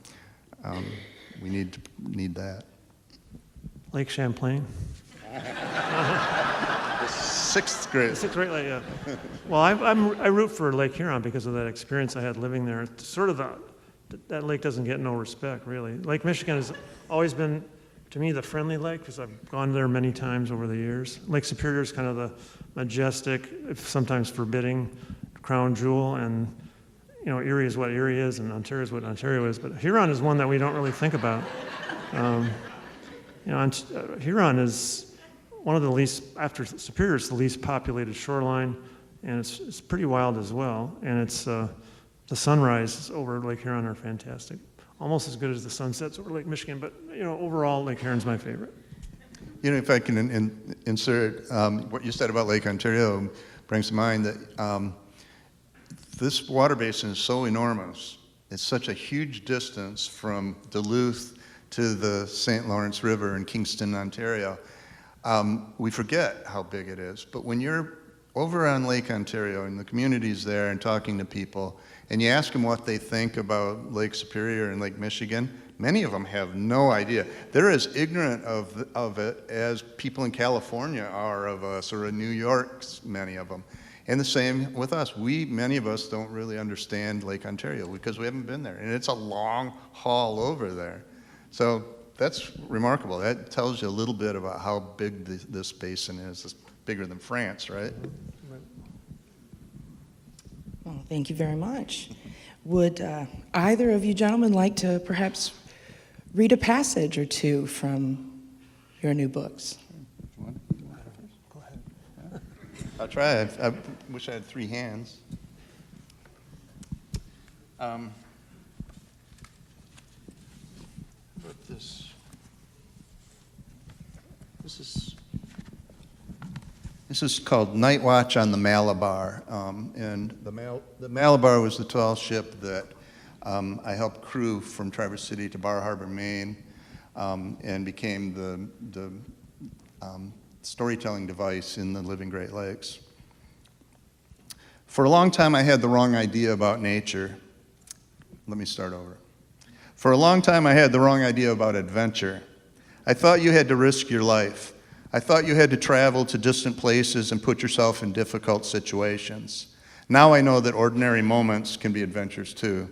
we need that.
Lake Champlain.
Sixth grade.
Sixth grade, yeah. Well, I root for Lake Huron because of that experience I had living there. It's sort of that lake doesn't get no respect, really. Lake Michigan has always been, to me, the friendly lake because I've gone there many times over the years. Lake Superior is kind of the majestic, sometimes forbidding crown jewel, and Erie is what Erie is, and Ontario is what Ontario is. But Huron is one that we don't really think about. Huron is one of the least, after Superior, it's the least populated shoreline, and it's pretty wild as well. And it's the sunrises over Lake Huron are fantastic, almost as good as the sunsets over Lake Michigan. But overall, Lake Huron's my favorite.
If I can insert what you said about Lake Ontario, brings to mind that this water basin is so enormous. It's such a huge distance from Duluth to the St. Lawrence River in Kingston, Ontario. We forget how big it is, but when you're over on Lake Ontario and the community's there and talking to people, and you ask them what they think about Lake Superior and Lake Michigan, many of them have no idea. They're as ignorant of it as people in California are of us, or in New York, many of them. And the same with us. Many of us don't really understand Lake Ontario because we haven't been there, and it's a long haul over there. So that's remarkable. That tells you a little bit about how big this basin is. It's bigger than France, right?
Well, thank you very much. Would either of you gentlemen like to perhaps read a passage or two from your new books?
Go ahead. I'll try. I wish I had 3 hands. But this is called Night Watch on the Malabar, and the Malabar was the tall ship that I helped crew from Traverse City to Bar Harbor, Maine, and became the storytelling device in the living Great Lakes. For a long time, I had the wrong idea about nature. Let me start over. For a long time, I had the wrong idea about adventure. I thought you had to risk your life. I thought you had to travel to distant places and put yourself in difficult situations. Now I know that ordinary moments can be adventures too.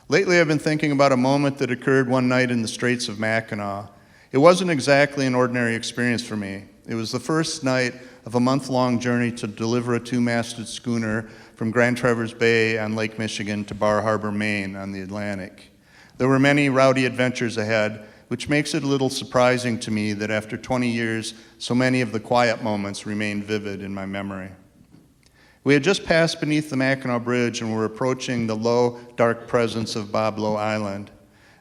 Lately, I've been thinking about a moment that occurred one night in the Straits of Mackinac. It wasn't exactly an ordinary experience for me. It was the first night of a month-long journey to deliver a 2-masted schooner from Grand Traverse Bay on Lake Michigan to Bar Harbor, Maine on the Atlantic. There were many rowdy adventures ahead, which makes it a little surprising to me that after 20 years, so many of the quiet moments remain vivid in my memory. We had just passed beneath the Mackinac Bridge and were approaching the low, dark presence of Bob Lowe Island.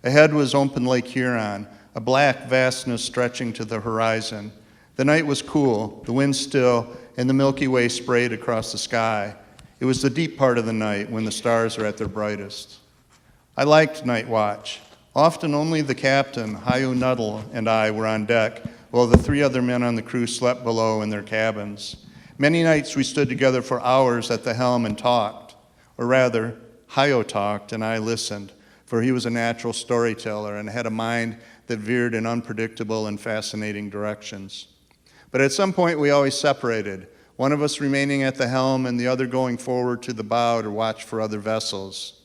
Ahead was open Lake Huron, a black vastness stretching to the horizon. The night was cool, the wind still, and the Milky Way sprayed across the sky. It was the deep part of the night when the stars are at their brightest. I liked night watch. Often only the captain, Hayu Nuttall, and I were on deck, while the 3 other men on the crew slept below in their cabins. Many nights we stood together for hours at the helm and talked. Or rather, Hayo talked and I listened, for he was a natural storyteller and had a mind that veered in unpredictable and fascinating directions. But at some point we always separated, one of us remaining at the helm and the other going forward to the bow to watch for other vessels.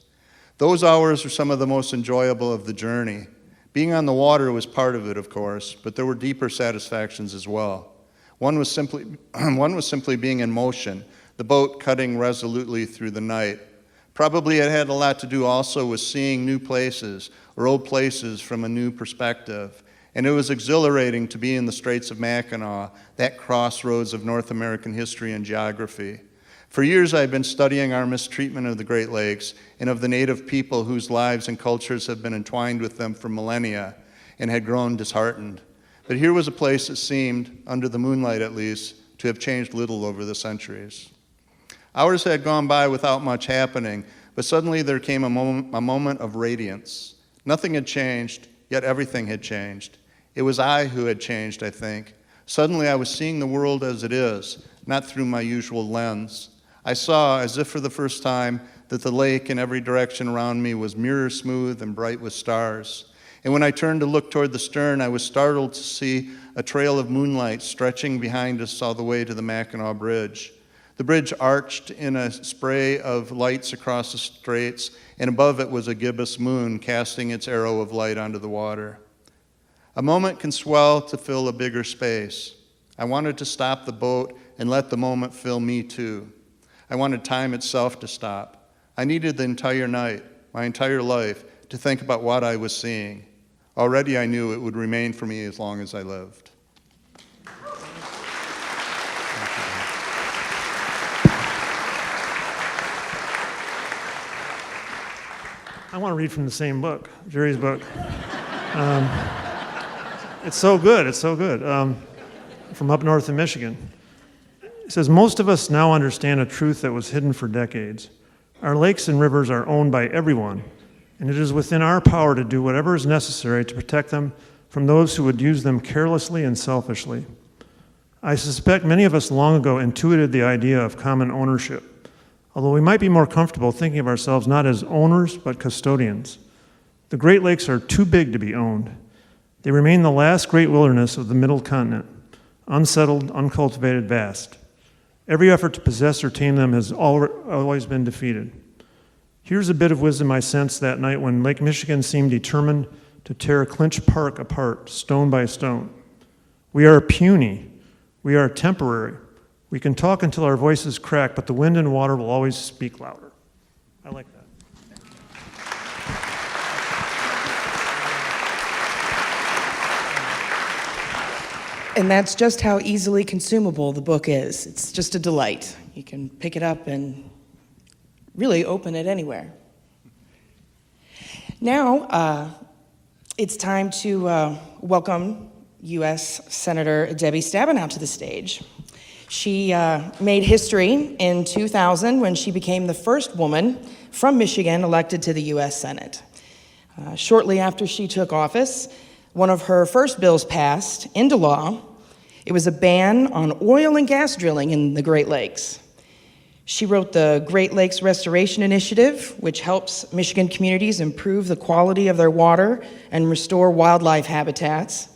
Those hours were some of the most enjoyable of the journey. Being on the water was part of it, of course, but there were deeper satisfactions as well. One was simply being in motion, the boat cutting resolutely through the night. Probably it had a lot to do also with seeing new places or old places from a new perspective. And it was exhilarating to be in the Straits of Mackinac, that crossroads of North American history and geography. For years, I've been studying our mistreatment of the Great Lakes and of the native people whose lives and cultures have been entwined with them for millennia and had grown disheartened. But here was a place that seemed, under the moonlight at least, to have changed little over the centuries. Hours had gone by without much happening, but suddenly there came a moment of radiance. Nothing had changed, yet everything had changed. It was I who had changed, I think. Suddenly I was seeing the world as it is, not through my usual lens. I saw, as if for the first time, that the lake in every direction around me was mirror smooth and bright with stars. And when I turned to look toward the stern, I was startled to see a trail of moonlight stretching behind us all the way to the Mackinac Bridge. The bridge arched in a spray of lights across the straits, and above it was a gibbous moon casting its arrow of light onto the water. A moment can swell to fill a bigger space. I wanted to stop the boat and let the moment fill me too. I wanted time itself to stop. I needed the entire night, my entire life, to think about what I was seeing. Already I knew it would remain for me as long as I lived.
I want to read from the same book, Jerry's book. It's so good, it's so good. From up north in Michigan. It says, most of us now understand a truth that was hidden for decades. Our lakes and rivers are owned by everyone, and it is within our power to do whatever is necessary to protect them from those who would use them carelessly and selfishly. I suspect many of us long ago intuited the idea of common ownership, although we might be more comfortable thinking of ourselves not as owners, but custodians. The Great Lakes are too big to be owned. They remain the last great wilderness of the middle continent, unsettled, uncultivated, vast. Every effort to possess or tame them has always been defeated. Here's a bit of wisdom I sensed that night when Lake Michigan seemed determined to tear Clinch Park apart stone by stone. We are puny. We are temporary. We can talk until our voices crack, but the wind and water will always speak louder. I like that.
And that's just how easily consumable the book is. It's just a delight. You can pick it up and really open it anywhere. Now, it's time to welcome U.S. Senator Debbie Stabenow to the stage. She made history in 2000 when she became the first woman from Michigan elected to the U.S. Senate. Shortly after she took office, one of her first bills passed into law. It was a ban on oil and gas drilling in the Great Lakes. She wrote the Great Lakes Restoration Initiative, which helps Michigan communities improve the quality of their water and restore wildlife habitats.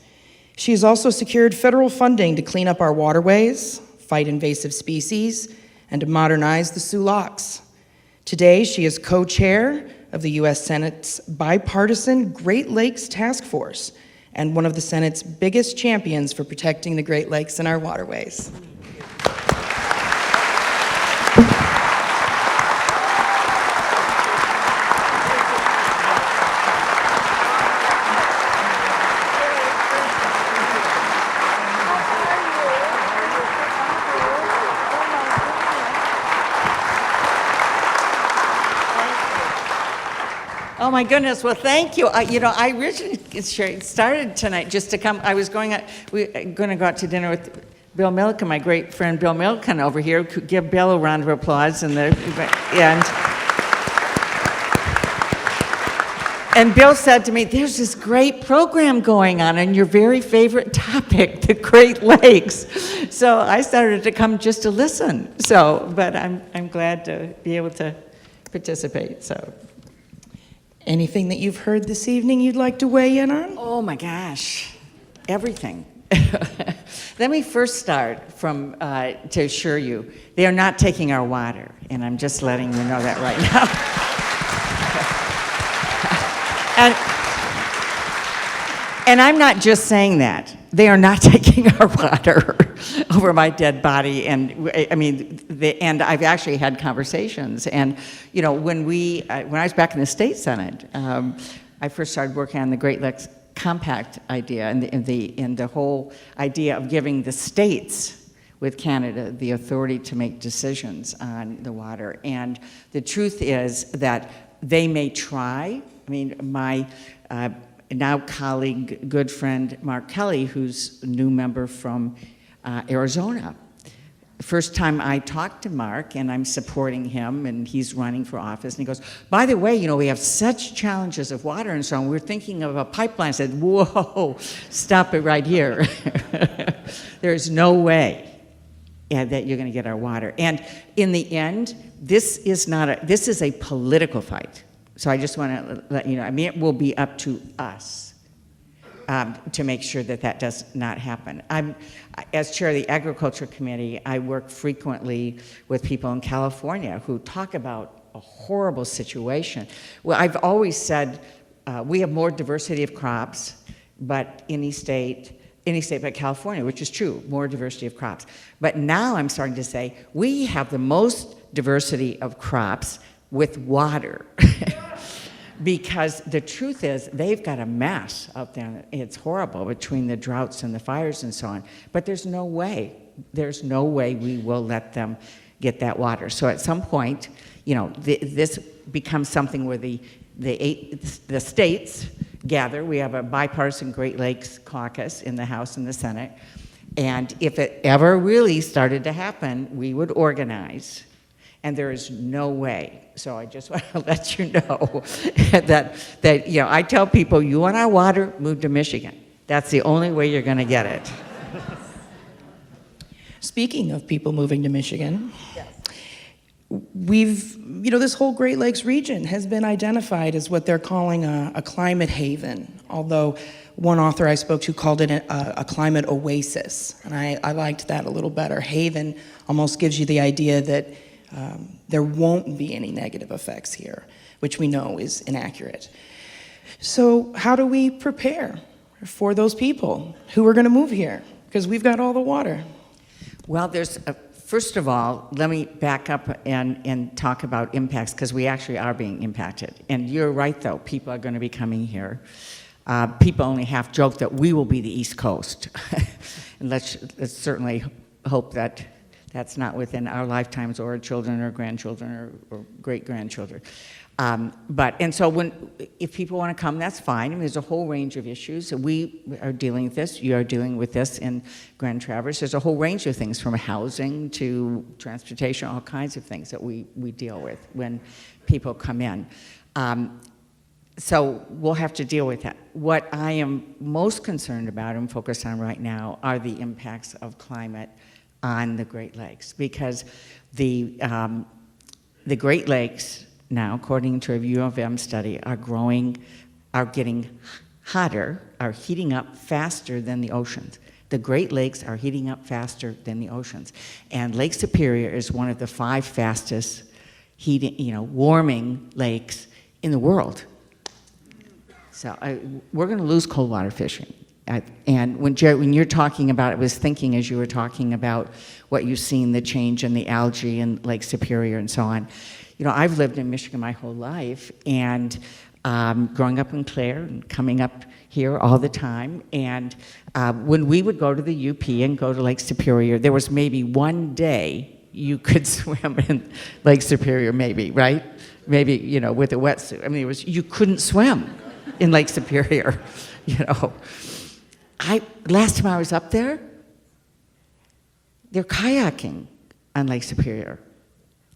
She has also secured federal funding to clean up our waterways, fight invasive species, and to modernize the Soo Locks. Today, she is co-chair of the U.S. Senate's bipartisan Great Lakes Task Force and one of the Senate's biggest champions for protecting the Great Lakes and our waterways.
Oh my goodness! Well, thank you. I originally started tonight just to come. I was going to go out to dinner with Bill Milliken, my great friend Bill Milliken over here. Could give Bill a round of applause and Bill said to me, "There's this great program going on, and your very favorite topic, the Great Lakes." So I started to come just to listen. But I'm glad to be able to participate. So.
Anything that you've heard this evening you'd like to weigh in on?
Oh my gosh, everything. Let me first start from to assure you, they are not taking our water, and I'm just letting you know that right now. And I'm not just saying that. They are not taking our water over my dead body, and and I've actually had conversations. And when I was back in the state senate, I first started working on the Great Lakes Compact idea and the whole idea of giving the states with Canada the authority to make decisions on the water. And the truth is that they may try. I mean, my now colleague, good friend, Mark Kelly, who's a new member from Arizona. First time I talked to Mark, and I'm supporting him, and he's running for office, and he goes, "By the way, we have such challenges of water and so on. We're thinking of a pipeline." I said, "Whoa, stop it right here." There's no way that you're going to get our water. And in the end, this is a political fight. So I just want to let you know, it will be up to us to make sure that does not happen. As chair of the Agriculture Committee, I work frequently with people in California who talk about a horrible situation. Well, I've always said we have more diversity of crops, but any state but California, which is true, more diversity of crops. But now I'm starting to say we have the most diversity of crops with water. Because the truth is, they've got a mess out there. It's horrible between the droughts and the fires and so on. But there's no way we will let them get that water. So at some point, this becomes something where the states gather. We have a bipartisan Great Lakes caucus in the House and the Senate. And if it ever really started to happen, we would organize. And there is no way. So I just want to let you know that I tell people, you want our water, move to Michigan. That's the only way you're going to get it.
Speaking of people moving to Michigan, this whole Great Lakes region has been identified as what they're calling a climate haven, although one author I spoke to called it a climate oasis, and I liked that a little better. Haven almost gives you the idea that there won't be any negative effects here, which we know is inaccurate. So how do we prepare for those people who are going to move here? Because we've got all the water.
Well, first of all, let me back up and talk about impacts, because we actually are being impacted. And you're right, though, people are going to be coming here. People only half joke that we will be the East Coast. And let's certainly hope that that's not within our lifetimes, or our children or grandchildren or great-grandchildren. And so if people want to come, that's fine. I mean, there's a whole range of issues. We are dealing with this. You are dealing with this in Grand Traverse. There's a whole range of things, from housing to transportation, all kinds of things that we deal with when people come in. So we'll have to deal with that. What I am most concerned about and focused on right now are the impacts of climate on the Great Lakes, because the Great Lakes now, according to a U of M study, are getting hotter, are heating up faster than the oceans. The Great Lakes are heating up faster than the oceans. And Lake Superior is one of the 5 fastest warming lakes in the world. So we're going to lose cold water fishing. And when you're talking about it, I was thinking as you were talking about what you've seen, the change in the algae in Lake Superior and so on. I've lived in Michigan my whole life, and growing up in Clare and coming up here all the time. And when we would go to the UP and go to Lake Superior, there was maybe one day you could swim in Lake Superior, maybe, right? Maybe, with a wetsuit. I mean, you couldn't swim in Lake Superior, Last time I was up there, they're kayaking on Lake Superior.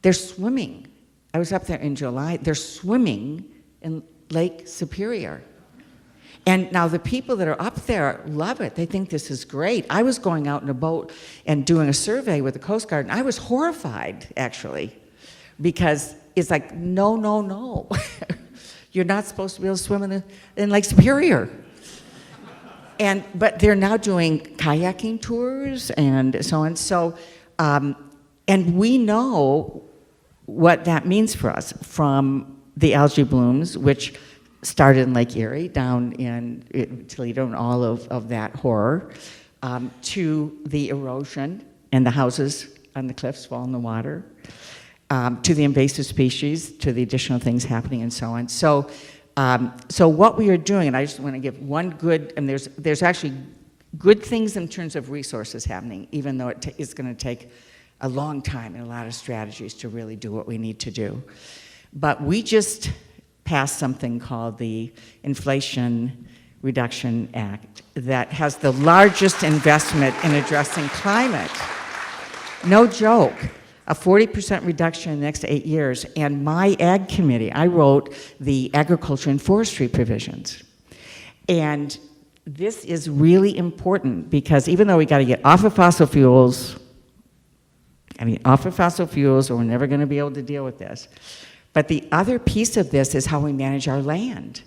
They're swimming. I was up there in July. They're swimming in Lake Superior. And now the people that are up there love it. They think this is great. I was going out in a boat and doing a survey with the Coast Guard, and I was horrified, actually, because it's like, no. You're not supposed to be able to swim in Lake Superior. But they're now doing kayaking tours and so on. So, and we know what that means for us, from the algae blooms, which started in Lake Erie, down in Toledo, and all of that horror, to the erosion and the houses on the cliffs fall in the water, to the invasive species, to the additional things happening, and so on. So what we are doing, and I just want to give one good, and there's actually good things in terms of resources happening, even though it's going to take a long time and a lot of strategies to really do what we need to do. But we just passed something called the Inflation Reduction Act that has the largest investment in addressing climate. No joke. A 40% reduction in the next 8 years. And my ag committee, I wrote the agriculture and forestry provisions. And this is really important, because even though we got to get off of fossil fuels, or we're never going to be able to deal with this. But the other piece of this is how we manage our land.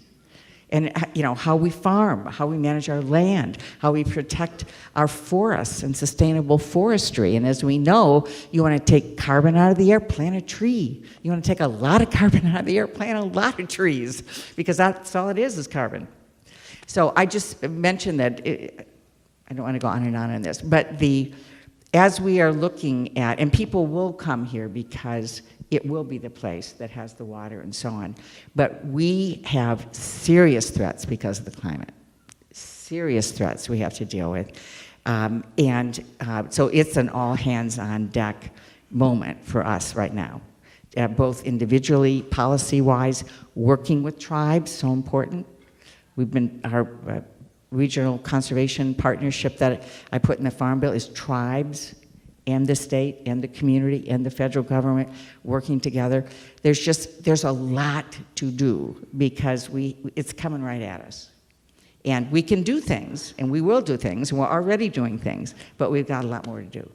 And how we farm, how we manage our land, how we protect our forests and sustainable forestry. And as we know, you want to take carbon out of the air, plant a tree. You want to take a lot of carbon out of the air, plant a lot of trees, because that's all it is carbon. So I just mentioned that, I don't want to go on and on this, but as we are looking at, and people will come here because it will be the place that has the water and so on. But we have serious threats because of the climate. Serious threats we have to deal with. So it's an all hands on deck moment for us right now. Both individually, policy-wise, working with tribes, so important. Our regional conservation partnership that I put in the Farm Bill is tribes and the state and the community and the federal government working together. There's a lot to do, because it's coming right at us. And we can do things, and we will do things, and we're already doing things, but we've got a lot more to do.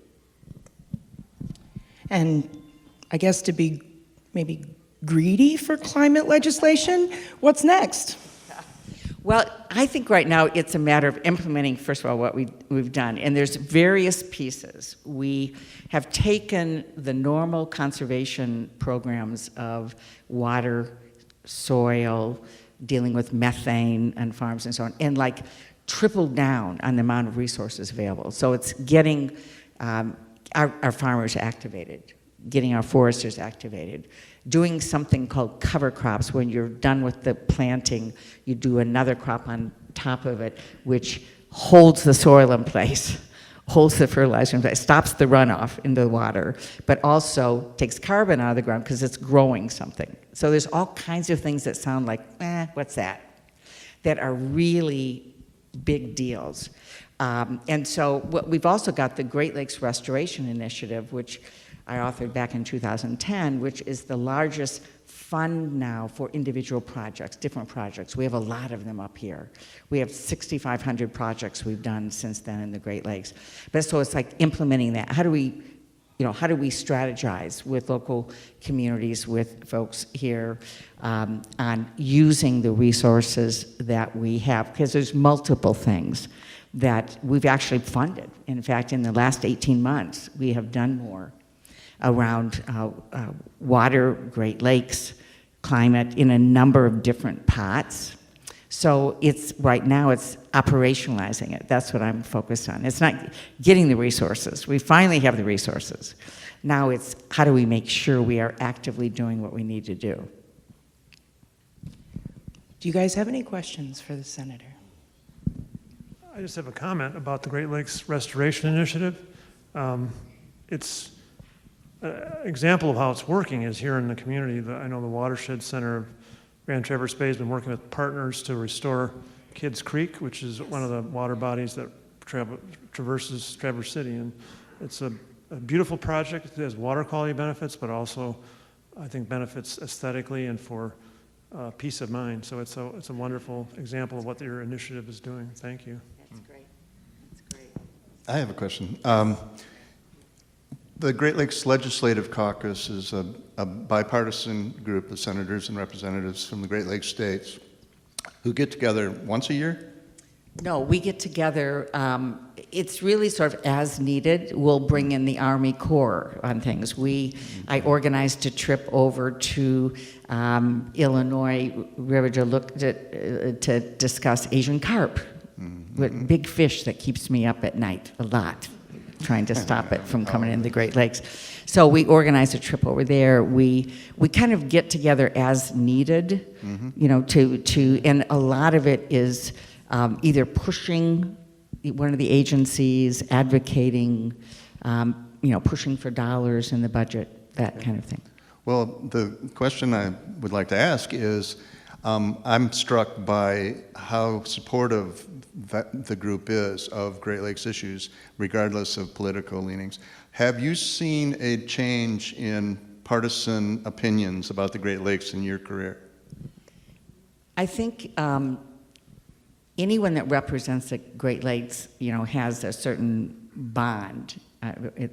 And I guess to be maybe greedy for climate legislation, what's next?
Well, I think right now it's a matter of implementing, first of all, what we've done. And there's various pieces. We have taken the normal conservation programs of water, soil, dealing with methane on farms and so on, and like tripled down on the amount of resources available. So it's getting our farmers activated, getting our foresters activated, doing something called cover crops. When you're done with the planting, you do another crop on top of it, which holds the soil in place, holds the fertilizer in place, stops the runoff into the water, but also takes carbon out of the ground because it's growing something. So there's all kinds of things that sound like, what's that? That are really big deals. And so we've also got the Great Lakes Restoration Initiative, which I authored back in 2010, which is the largest fund now for individual projects, different projects. We have a lot of them up here. We have 6,500 projects we've done since then in the Great Lakes. But so it's like implementing that. How do we strategize with local communities, with folks here on using the resources that we have? Because there's multiple things that we've actually funded. In fact, in the last 18 months, we have done more around water, Great Lakes, climate in a number of different pots. So right now it's operationalizing it. That's what I'm focused on. It's not getting the resources. We finally have the resources. Now it's how do we make sure we are actively doing what we need to do.
Do you guys have any questions for the senator?
I just have a comment about the Great Lakes Restoration Initiative. It's an example of how it's working is here in the community. I know the Watershed Center of Grand Traverse Bay has been working with partners to restore Kids Creek, which is one of the water bodies that traverses Traverse City. And it's a beautiful project. It has water quality benefits, but also, I think, benefits aesthetically and for peace of mind. So it's a wonderful example of what your initiative is doing. Thank you.
That's great. That's great.
I have a question. The Great Lakes Legislative Caucus is a bipartisan group of senators and representatives from the Great Lakes states who get together once a year?
No, we get together, it's really sort of as needed. We'll bring in the Army Corps on things. I organized a trip over to Illinois River to discuss Asian carp, with big fish that keeps me up at night a lot, trying to stop it from coming into the Great Lakes. So we organized a trip over there. We kind of get together as needed, and a lot of it is either pushing one of the agencies, advocating, pushing for dollars in the budget, that kind of thing.
Well, the question I would like to ask is, I'm struck by how supportive the group is of Great Lakes issues, regardless of political leanings. Have you seen a change in partisan opinions about the Great Lakes in your career?
I think anyone that represents the Great Lakes, has a certain bond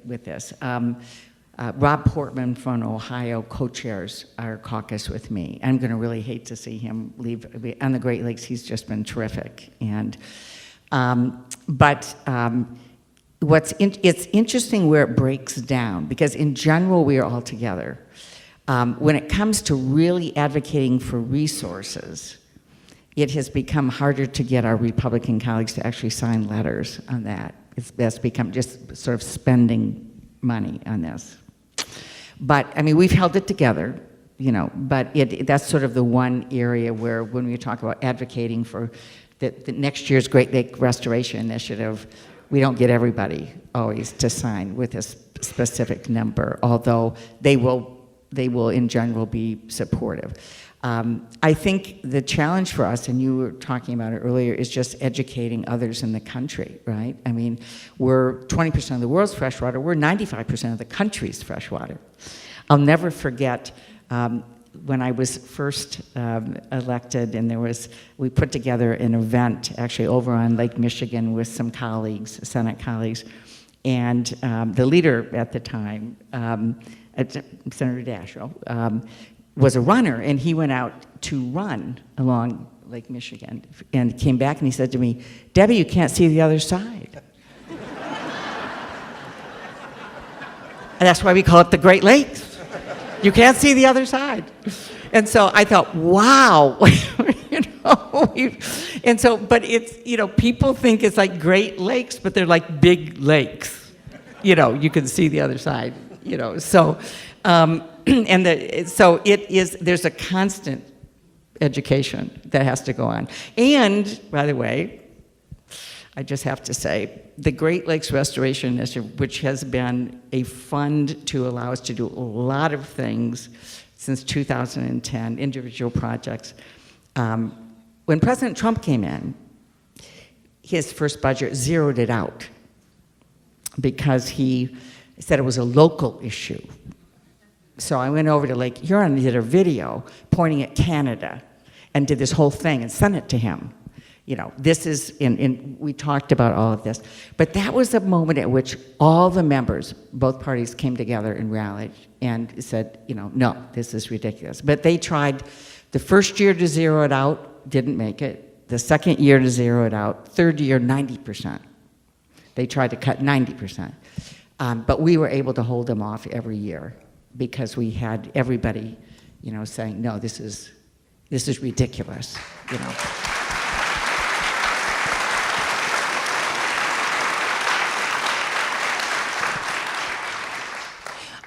with this. Rob Portman from Ohio co-chairs our caucus with me. I'm going to really hate to see him leave. On the Great Lakes, he's just been terrific. And it's interesting where it breaks down, because in general we are all together. When it comes to really advocating for resources, it has become harder to get our Republican colleagues to actually sign letters on that. That's become just sort of spending money on this. But, we've held it together, but that's sort of the one area where when we talk about advocating for the next year's Great Lake Restoration Initiative, we don't get everybody always to sign with a specific number, although they will in general be supportive. I think the challenge for us, and you were talking about it earlier, is just educating others in the country, right? We're 20% of the world's freshwater. We're 95% of the country's freshwater. I'll never forget when I was first elected, and we put together an event actually over on Lake Michigan with some colleagues, Senate colleagues, and the leader at the time, Senator Daschle, was a runner, and he went out to run along Lake Michigan and came back and he said to me, "Debbie, you can't see the other side." And that's why we call it the Great Lakes. You can't see the other side. And so I thought, wow, And so, but it's, people think it's like Great Lakes, but they're like big lakes. You can see the other side, so, so it is, there's a constant education that has to go on. And, by the way, I just have to say, the Great Lakes Restoration Initiative, which has been a fund to allow us to do a lot of things since 2010, individual projects. When President Trump came in, his first budget zeroed it out because he said it was a local issue. So I went over to Lake Huron and did a video pointing at Canada and did this whole thing and sent it to him. This is, we talked about all of this. But that was a moment at which all the members, both parties came together and rallied and said, no, this is ridiculous. But they tried the first year to zero it out, didn't make it. The second year to zero it out. Third year, 90%. They tried to cut 90%. But we were able to hold them off every year because we had everybody, saying, no, this is ridiculous,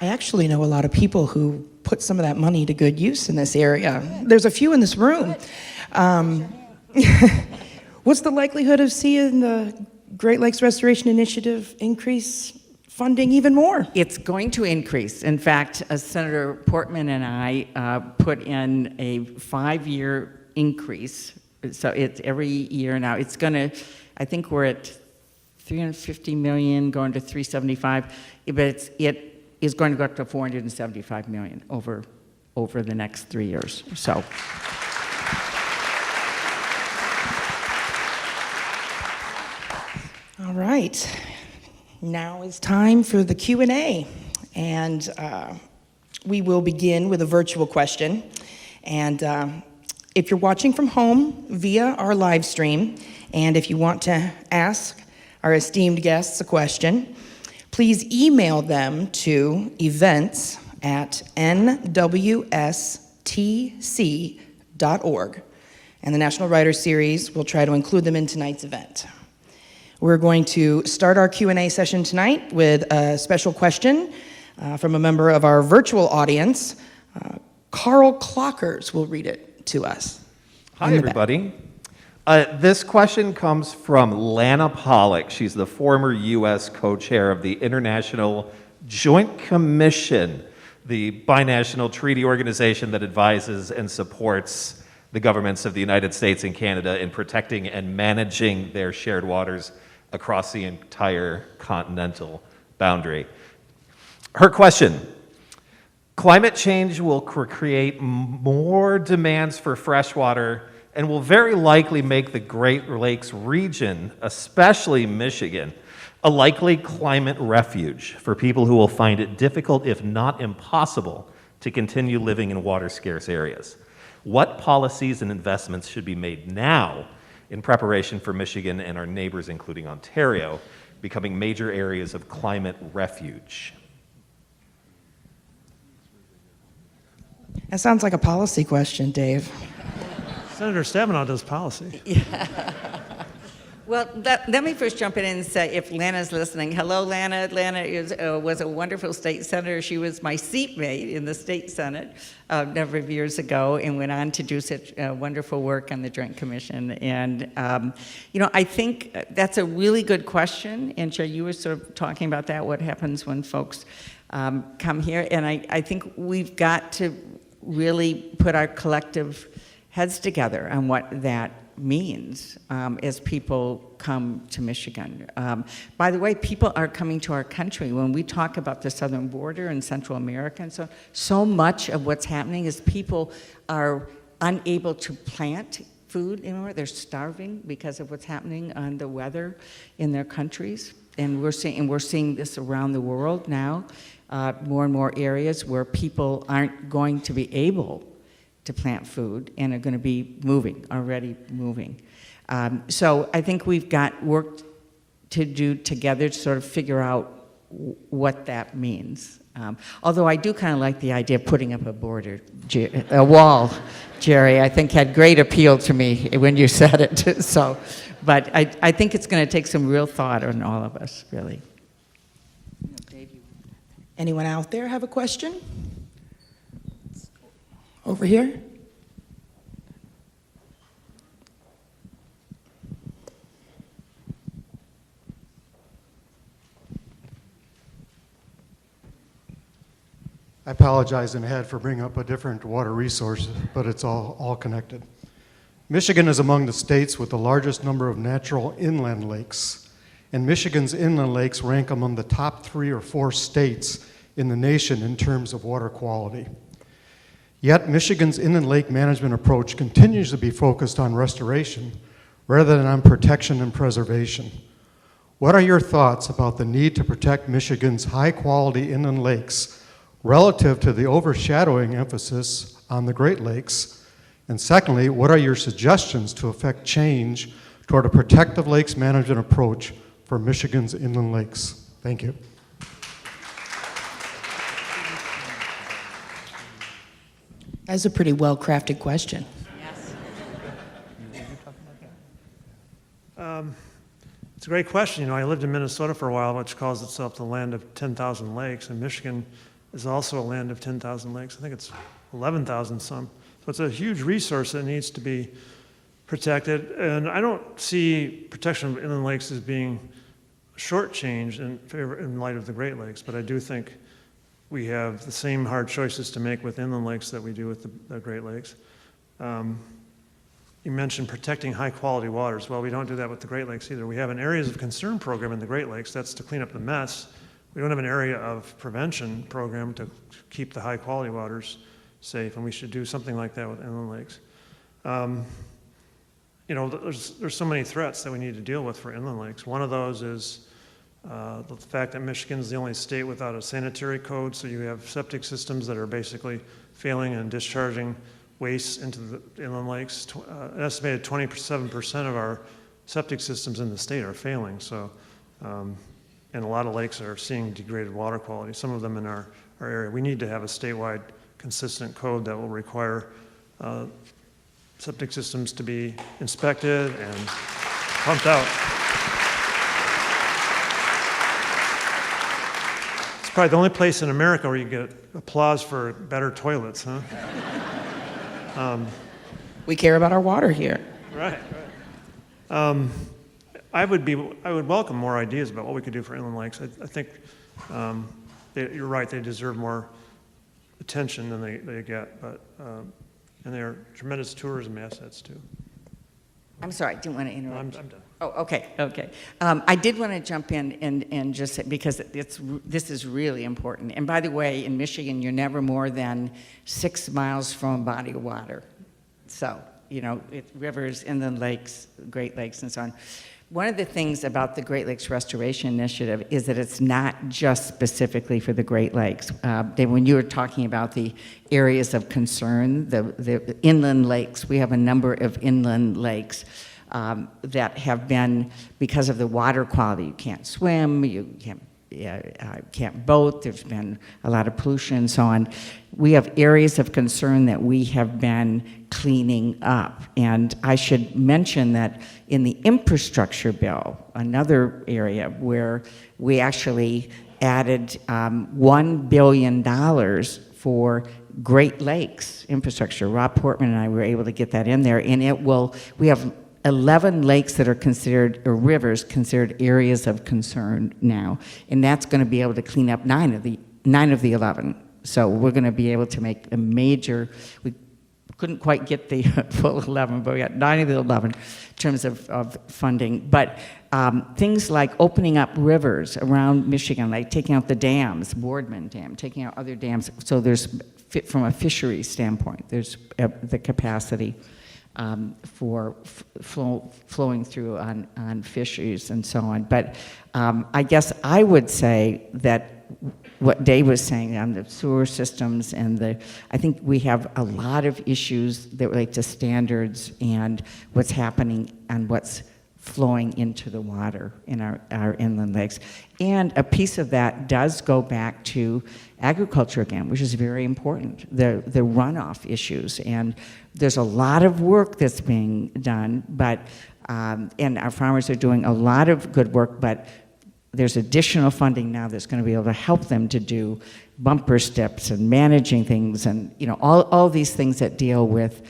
I actually know a lot of people who put some of that money to good use in this area. There's a few in this room. What's the likelihood of seeing the Great Lakes Restoration Initiative increase funding even more?
It's going to increase. In fact, Senator Portman and I put in a 5-year increase. So it's every year now. It's going to, I think we're at $350 million, going to $375, but it is going to go up to $475 million over the next 3 years. So.
All right. Now is time for the Q&A. And we will begin with a virtual question. And if you're watching from home via our live stream, and if you want to ask our esteemed guests a question, please email them to events@nwstc.org. And the National Writers Series will try to include them in tonight's event. We're going to start our Q&A session tonight with a special question from a member of our virtual audience. Carl Clockers will read it to us.
Hi, everybody. This question comes from Lana Pollock. She's the former U.S. co-chair of the International Joint Commission, the binational treaty organization that advises and supports the governments of the United States and Canada in protecting and managing their shared waters across the entire continental boundary. Her question: climate change will create more demands for fresh water and will very likely make the Great Lakes region, especially Michigan, a likely climate refuge for people who will find it difficult, if not impossible, to continue living in water-scarce areas. What policies and investments should be made now in preparation for Michigan and our neighbors, including Ontario, becoming major areas of climate refuge?
That sounds like a policy question, Dave.
Senator Stabenow does policy.
Yeah. Well, let me first jump in and say, if Lana's listening, hello, Lana. Lana was a wonderful state senator. She was my seatmate in the state senate a number of years ago and went on to do such wonderful work on the Joint Commission. And, I think that's a really good question. And, Chair, you were sort of talking about that, what happens when folks come here. And I think we've got to really put our collective heads together on what that means as people come to Michigan. By the way, people are coming to our country. When we talk about the southern border and Central America, and so much of what's happening is people are unable to plant food anymore. They're starving because of what's happening on the weather in their countries. And we're seeing this around the world now, more and more areas where people aren't going to be able to plant food and are going to be already moving. So I think we've got work to do together to sort of figure out what that means. Although I do kind of like the idea of putting up a wall, Jerry. I think had great appeal to me when you said it. So, but I think it's going to take some real thought on all of us, really.
Anyone out there have a question? Over here?
I apologize in ahead for bringing up a different water resource, but it's all connected. Michigan is among the states with the largest number of natural inland lakes, and Michigan's inland lakes rank among the top 3 or 4 states in the nation in terms of water quality. Yet Michigan's inland lake management approach continues to be focused on restoration rather than on protection and preservation. What are your thoughts about the need to protect Michigan's high-quality inland lakes relative to the overshadowing emphasis on the Great Lakes? And secondly, what are your suggestions to effect change toward a protective lakes management approach for Michigan's inland lakes? Thank you.
That's a pretty well-crafted question.
Yes.
It's a great question. You know, I lived in Minnesota for a while, which calls itself the land of 10,000 lakes, and Michigan is also a land of 10,000 lakes. I think it's 11,000 some. So it's a huge resource that needs to be protected. And I don't see protection of inland lakes as being shortchanged in light of the Great Lakes, but I do think we have the same hard choices to make with inland lakes that we do with the Great Lakes. You mentioned protecting high-quality waters. Well, we don't do that with the Great Lakes either. We have an areas of concern program in the Great Lakes. That's to clean up the mess. We don't have an area of prevention program to keep the high-quality waters safe, and we should do something like that with inland lakes. You know, there's so many threats that we need to deal with for inland lakes. One of those is the fact that Michigan is the only state without a sanitary code, so you have septic systems that are basically failing and discharging waste into the inland lakes. An estimated 27% of our septic systems in the state are failing, so and a lot of lakes are seeing degraded water quality, some of them in our area. We need to have a statewide consistent code that will require septic systems to be inspected and pumped out. It's probably the only place in America where you get applause for better toilets, huh?
We care about our water here.
Right. I would welcome more ideas about what we could do for inland lakes. I think you're right; they deserve more attention than they get, but and they're tremendous tourism assets too.
I'm sorry, I didn't want to interrupt.
I'm done.
Oh, okay. I did want to jump in and just say, because this is really important. And by the way, in Michigan, you're never more than 6 miles from a body of water. So, you know, rivers, inland lakes, Great Lakes, and so on. One of the things about the Great Lakes Restoration Initiative is that it's not just specifically for the Great Lakes. When you were talking about the areas of concern, the inland lakes, we have a number of inland lakes that have been, because of the water quality, you can't swim, you can't boat, there's been a lot of pollution and so on. We have areas of concern that we have been cleaning up. And I should mention that in the infrastructure bill, another area where we actually added $1 billion for Great Lakes infrastructure. Rob Portman and I were able to get that in there, and we have 11 lakes that are considered, or rivers considered areas of concern now, and that's going to be able to clean up 9 of the 11. So we're going to be able to make a major. We couldn't quite get the full 11, but we got 9 of the 11 in terms of funding. But things like opening up rivers around Michigan, like taking out the dams, Boardman Dam, taking out other dams. So there's, from a fishery standpoint, there's the capacity for flowing through on fisheries and so on. But I guess I would say that what Dave was saying on the sewer systems and I think we have a lot of issues that relate to standards and what's happening and what's flowing into the water in our inland lakes. And a piece of that does go back to agriculture again, which is very important, the runoff issues. And there's a lot of work that's being done, but and our farmers are doing a lot of good work, but there's additional funding now that's going to be able to help them to do bumper steps and managing things and, you know, all these things that deal with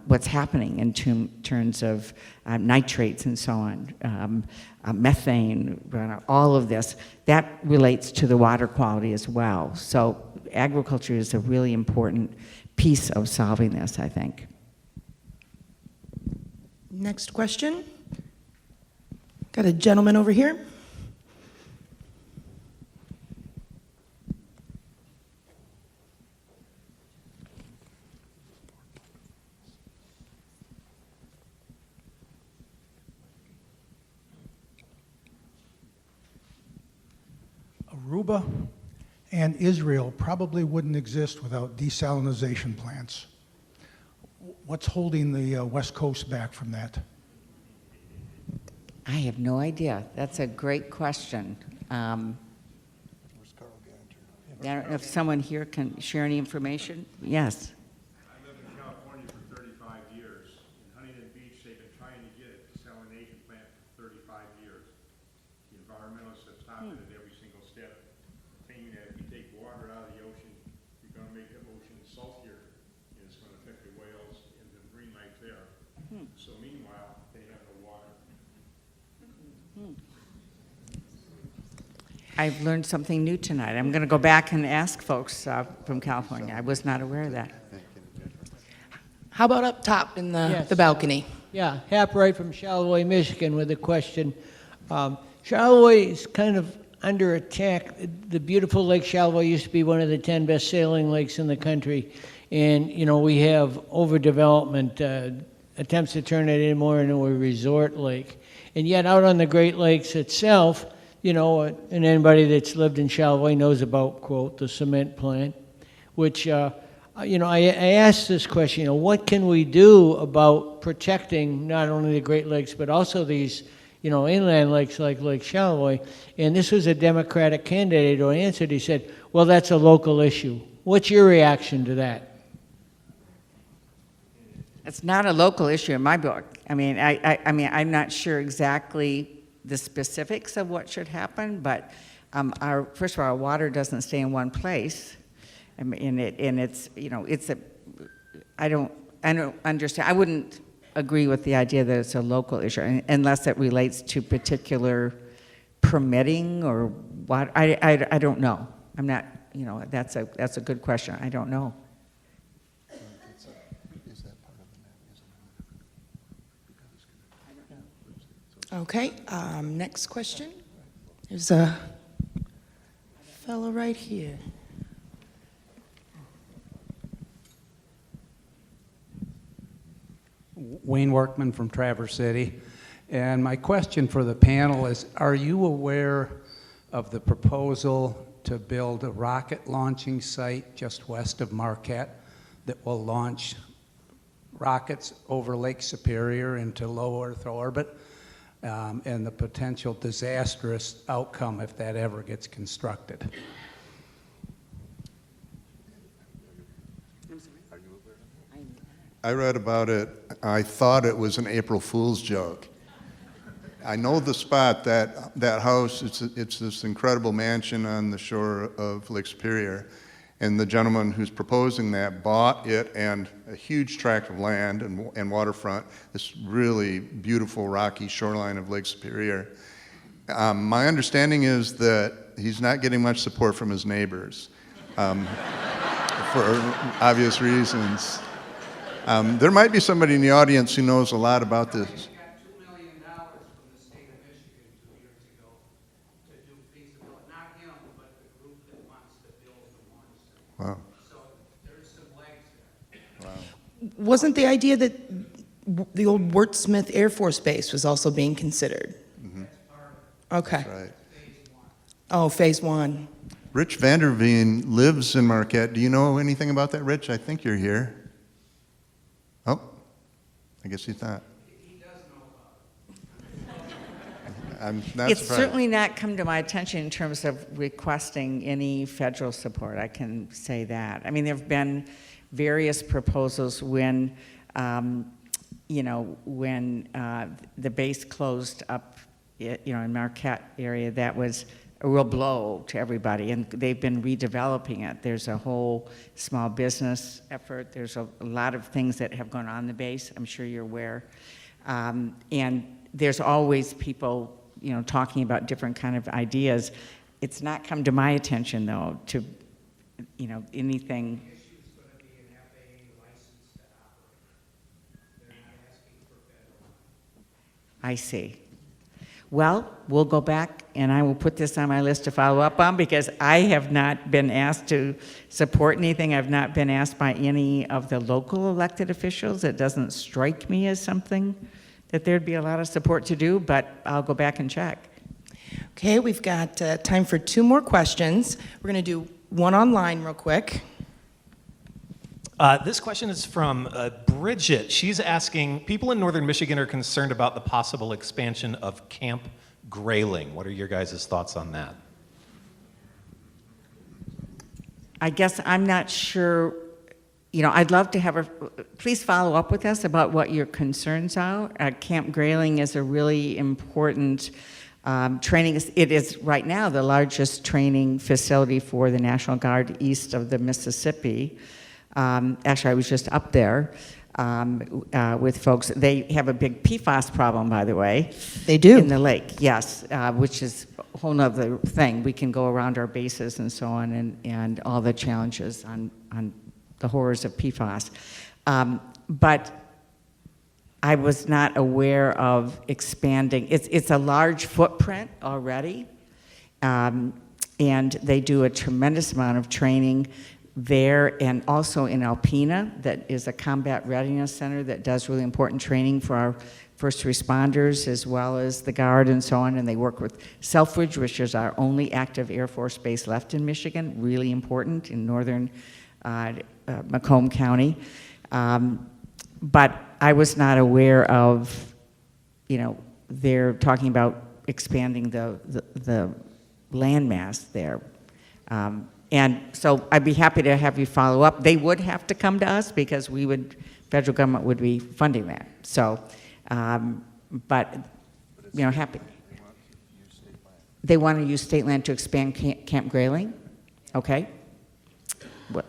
what's happening in terms of nitrates and so on, methane, all of this. That relates to the water quality as well. So agriculture is a really important piece of solving this, I think.
Next question. Got a gentleman over here.
Aruba and Israel probably wouldn't exist without desalination plants. What's holding the West Coast back from that?
I have no idea. That's a great question. I don't know if someone here can share any information. Yes.
I lived in California for 35 years. In Huntington Beach, they've been trying to get a desalination plant for 35 years. The environmentalists have stopped it at every single step, thinking that if you take water out of the ocean, you're going to make the ocean saltier, and it's going to affect the whales and the marine life there. So meanwhile, they have no water.
I've learned something new tonight. I'm going to go back and ask folks from California. I was not aware of that.
How about up top in
Yes.
the balcony?
Yeah, Hap Wright from Charlevoix, Michigan, with a question. Charlevoix is kind of under attack. The beautiful Lake Charlevoix used to be one of the 10 best sailing lakes in the country. And, you know, we have overdevelopment, attempts to turn it more into a resort lake. And yet out on the Great Lakes itself, you know, and anybody that's lived in Charlevoix knows about, quote, the cement plant, which, you know, I asked this question, you know, what can we do about protecting not only the Great Lakes, but also these, you know, inland lakes like Lake Charlevoix? And this was a Democratic candidate who answered. He said, well, that's a local issue. What's your reaction to that?
It's not a local issue in my book. I mean, I mean, I'm not sure exactly the specifics of what should happen, but first of all, our water doesn't stay in one place. I mean, and it's, you know, I don't understand. I wouldn't agree with the idea that it's a local issue unless it relates to particular permitting or what. I don't know. I'm not, you know, that's a good question. I don't know.
Okay, next question. There's a fellow right here.
Wayne Workman from Traverse City. And my question for the panel is, are you aware of the proposal to build a rocket launching site just west of Marquette that will launch rockets over Lake Superior into low Earth orbit? And the potential disastrous outcome if that ever gets constructed.
I read about it. I thought it was an April Fool's joke. I know the spot, that house, it's this incredible mansion on the shore of Lake Superior. And the gentleman who's proposing that bought it and a huge tract of land and waterfront, this really beautiful rocky shoreline of Lake Superior. My understanding is that he's not getting much support from his neighbors for obvious reasons. There might be somebody in the audience who knows a lot about this. Wow.
So there's some legs there.
Wow.
Wasn't the idea that the old Wurtsmith Air Force Base was also being considered?
Mm-hmm.
Okay.
That's right.
Oh, phase one.
Rich Vanderveen lives in Marquette. Do you know anything about that, Rich? I think you're here. Oh, I guess he's not.
He does know about it.
I'm not
It's
surprised.
certainly not come to my attention in terms of requesting any federal support, I can say that. I mean, there have been various proposals when, when the base closed up, in Marquette area, that was a real blow to everybody, and they've been redeveloping it. There's a whole small business effort. There's a lot of things that have gone on the base. I'm sure you're aware. And there's always people, talking about different kind of ideas. It's not come to my attention, though, to, anything. I see. Well, we'll go back, and I will put this on my list to follow up on, because I have not been asked to support anything. I've not been asked by any of the local elected officials. It doesn't strike me as something that there'd be a lot of support to do, but I'll go back and check.
Okay, we've got time for 2 more questions. We're going to do one online real quick.
This question is from Bridget. She's asking, people in northern Michigan are concerned about the possible expansion of Camp Grayling. What are your guys' thoughts on that?
I guess I'm not sure, I'd love to have please follow up with us about what your concerns are. Camp Grayling is a really important training. It is right now the largest training facility for the National Guard east of the Mississippi. Actually, I was just up there with folks. They have a big PFAS problem, by the way.
They do.
In the lake, yes, which is a whole nother thing. We can go around our bases and so on, and all the challenges on the horrors of PFAS. But I was not aware of expanding. It's a large footprint already, and they do a tremendous amount of training there, and also in Alpena, that is a combat readiness center that does really important training for our first responders as well as the Guard and so on, and they work with Selfridge, which is our only active Air Force base left in Michigan, really important in northern Macomb County. But I was not aware of, they're talking about expanding the landmass there. And so I'd be happy to have you follow up. They would have to come to us because federal government would be funding that. So, but happy. They want to use state land to expand Camp Grayling? Okay.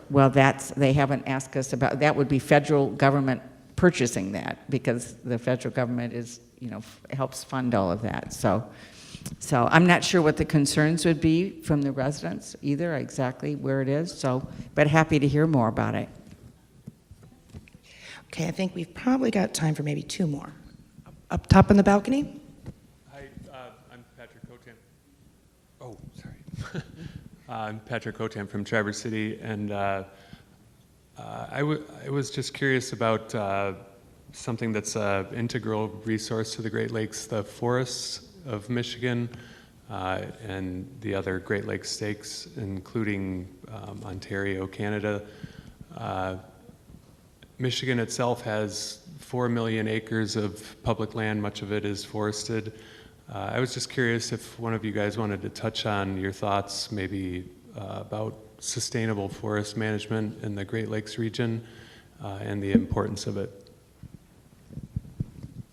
Well, they haven't asked us about, that would be federal government purchasing that, because the federal government is, helps fund all of that. So I'm not sure what the concerns would be from the residents either, exactly where it is, but happy to hear more about it.
Okay, I think we've probably got time for maybe 2 more. Up top on the balcony?
Hi, I'm Patrick Cotan. Oh, sorry. I'm Patrick Cotan from Traverse City, and I was just curious about something that's an integral resource to the Great Lakes, the forests of Michigan and the other Great Lakes states, including Ontario, Canada. Michigan itself has 4 million acres of public land, much of it is forested. I was just curious if one of you guys wanted to touch on your thoughts maybe about sustainable forest management in the Great Lakes region and the importance of it.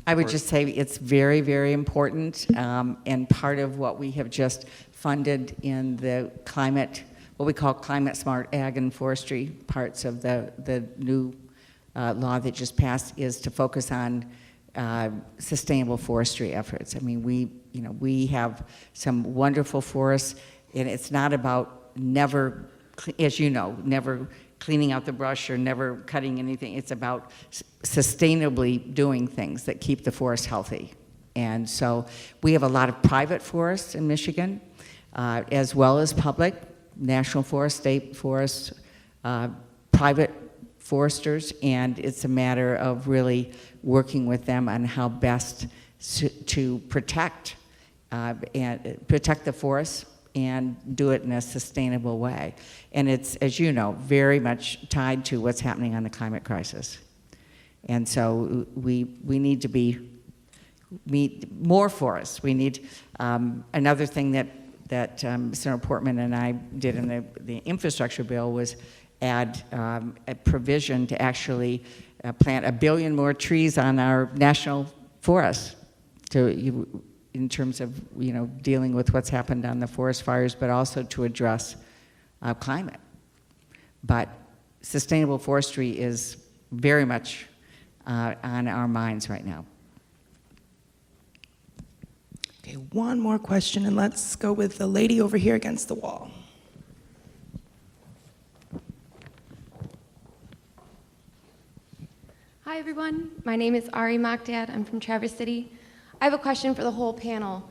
I would just say it's very, very important, and part of what we have just funded in the climate, what we call climate smart ag and forestry parts of the new law that just passed, is to focus on sustainable forestry efforts. I mean, we have some wonderful forests, and it's not about never, as you know, never cleaning out the brush or never cutting anything. It's about sustainably doing things that keep the forest healthy. And so we have a lot of private forests in Michigan, as well as public, national forest, state forests, private foresters, and it's a matter of really working with them on how best to protect the forests and do it in a sustainable way. And it's, as you know, very much tied to what's happening on the climate crisis. And so we need to be more forests. We need another thing that Senator Portman and I did in the infrastructure bill was add a provision to actually plant 1 billion more trees on our national forests in terms of dealing with what's happened on the forest fires, but also to address climate. But sustainable forestry is very much on our minds right now.
Okay, one more question, and let's go with the lady over here against the wall.
Hi, everyone. My name is Ari Makdad. I'm from Traverse City. I have a question for the whole panel.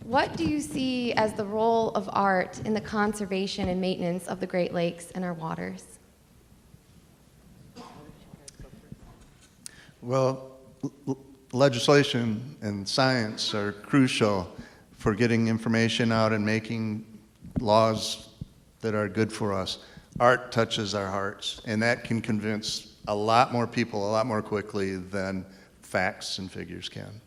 What do you see as the role of art in the conservation and maintenance of the Great Lakes and our waters?
Well, legislation and science are crucial for getting information out and making laws that are good for us. Art touches our hearts, and that can convince a lot more people a lot more quickly than facts and figures can.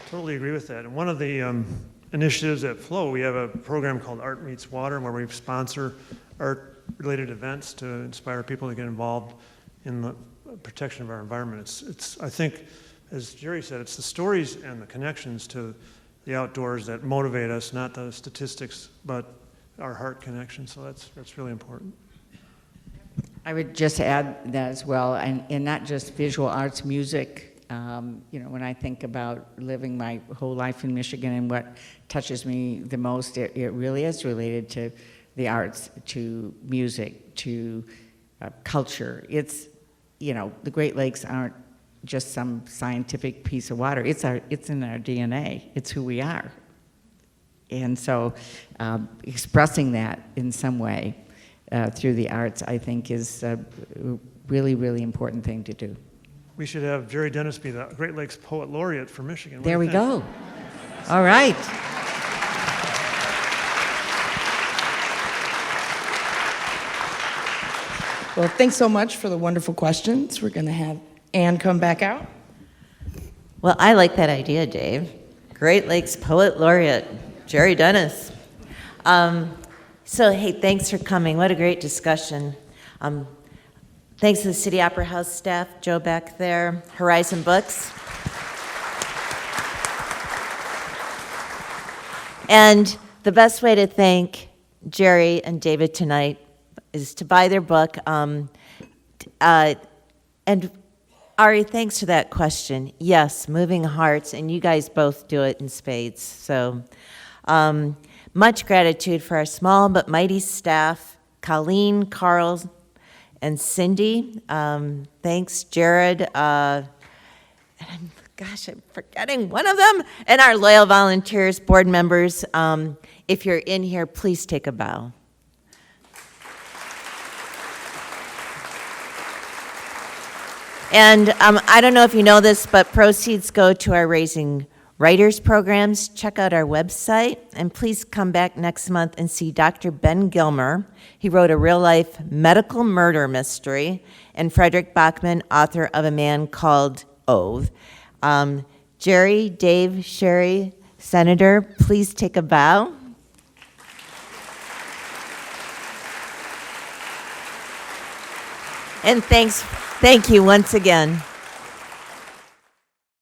Totally agree with that. And one of the initiatives at Flow, we have a program called Art Meets Water, where we sponsor art-related events to inspire people to get involved in the protection of our environment. I think, as Jerry said, it's the stories and the connections to the outdoors that motivate us, not the statistics, but our heart connection. So that's really important.
I would just add that as well, and not just visual arts, music. When I think about living my whole life in Michigan and what touches me the most, it really is related to the arts, to music, to culture. It's, the Great Lakes aren't just some scientific piece of water. It's in our DNA. It's who we are. And so expressing that in some way through the arts, I think, is a really, really important thing to do.
We should have Jerry Dennis be the Great Lakes Poet Laureate for Michigan. What
There
do
we
you think?
go. All right.
Well, thanks so much for the wonderful questions. We're going to have Ann come back out.
Well, I like that idea, Dave. Great Lakes Poet Laureate, Jerry Dennis. So, hey, thanks for coming. What a great discussion. Thanks to the City Opera House staff, Joe back there, Horizon Books. And the best way to thank Jerry and David tonight is to buy their book. And Ari, thanks for that question. Yes, moving hearts, and you guys both do it in spades. So much gratitude for our small but mighty staff, Colleen, Carl, and Cindy. Thanks, Jared. And gosh, I'm forgetting one of them. And our loyal volunteers, board members. If you're in here, please take a bow. And I don't know if you know this, but proceeds go to our Raising Writers programs. Check out our website, and please come back next month and see Dr. Ben Gilmer. He wrote a real-life medical murder mystery, and Frederick Bachman, author of A Man Called Ove. Jerry, Dave, Sherry, Senator, please take a bow. And thank you once again.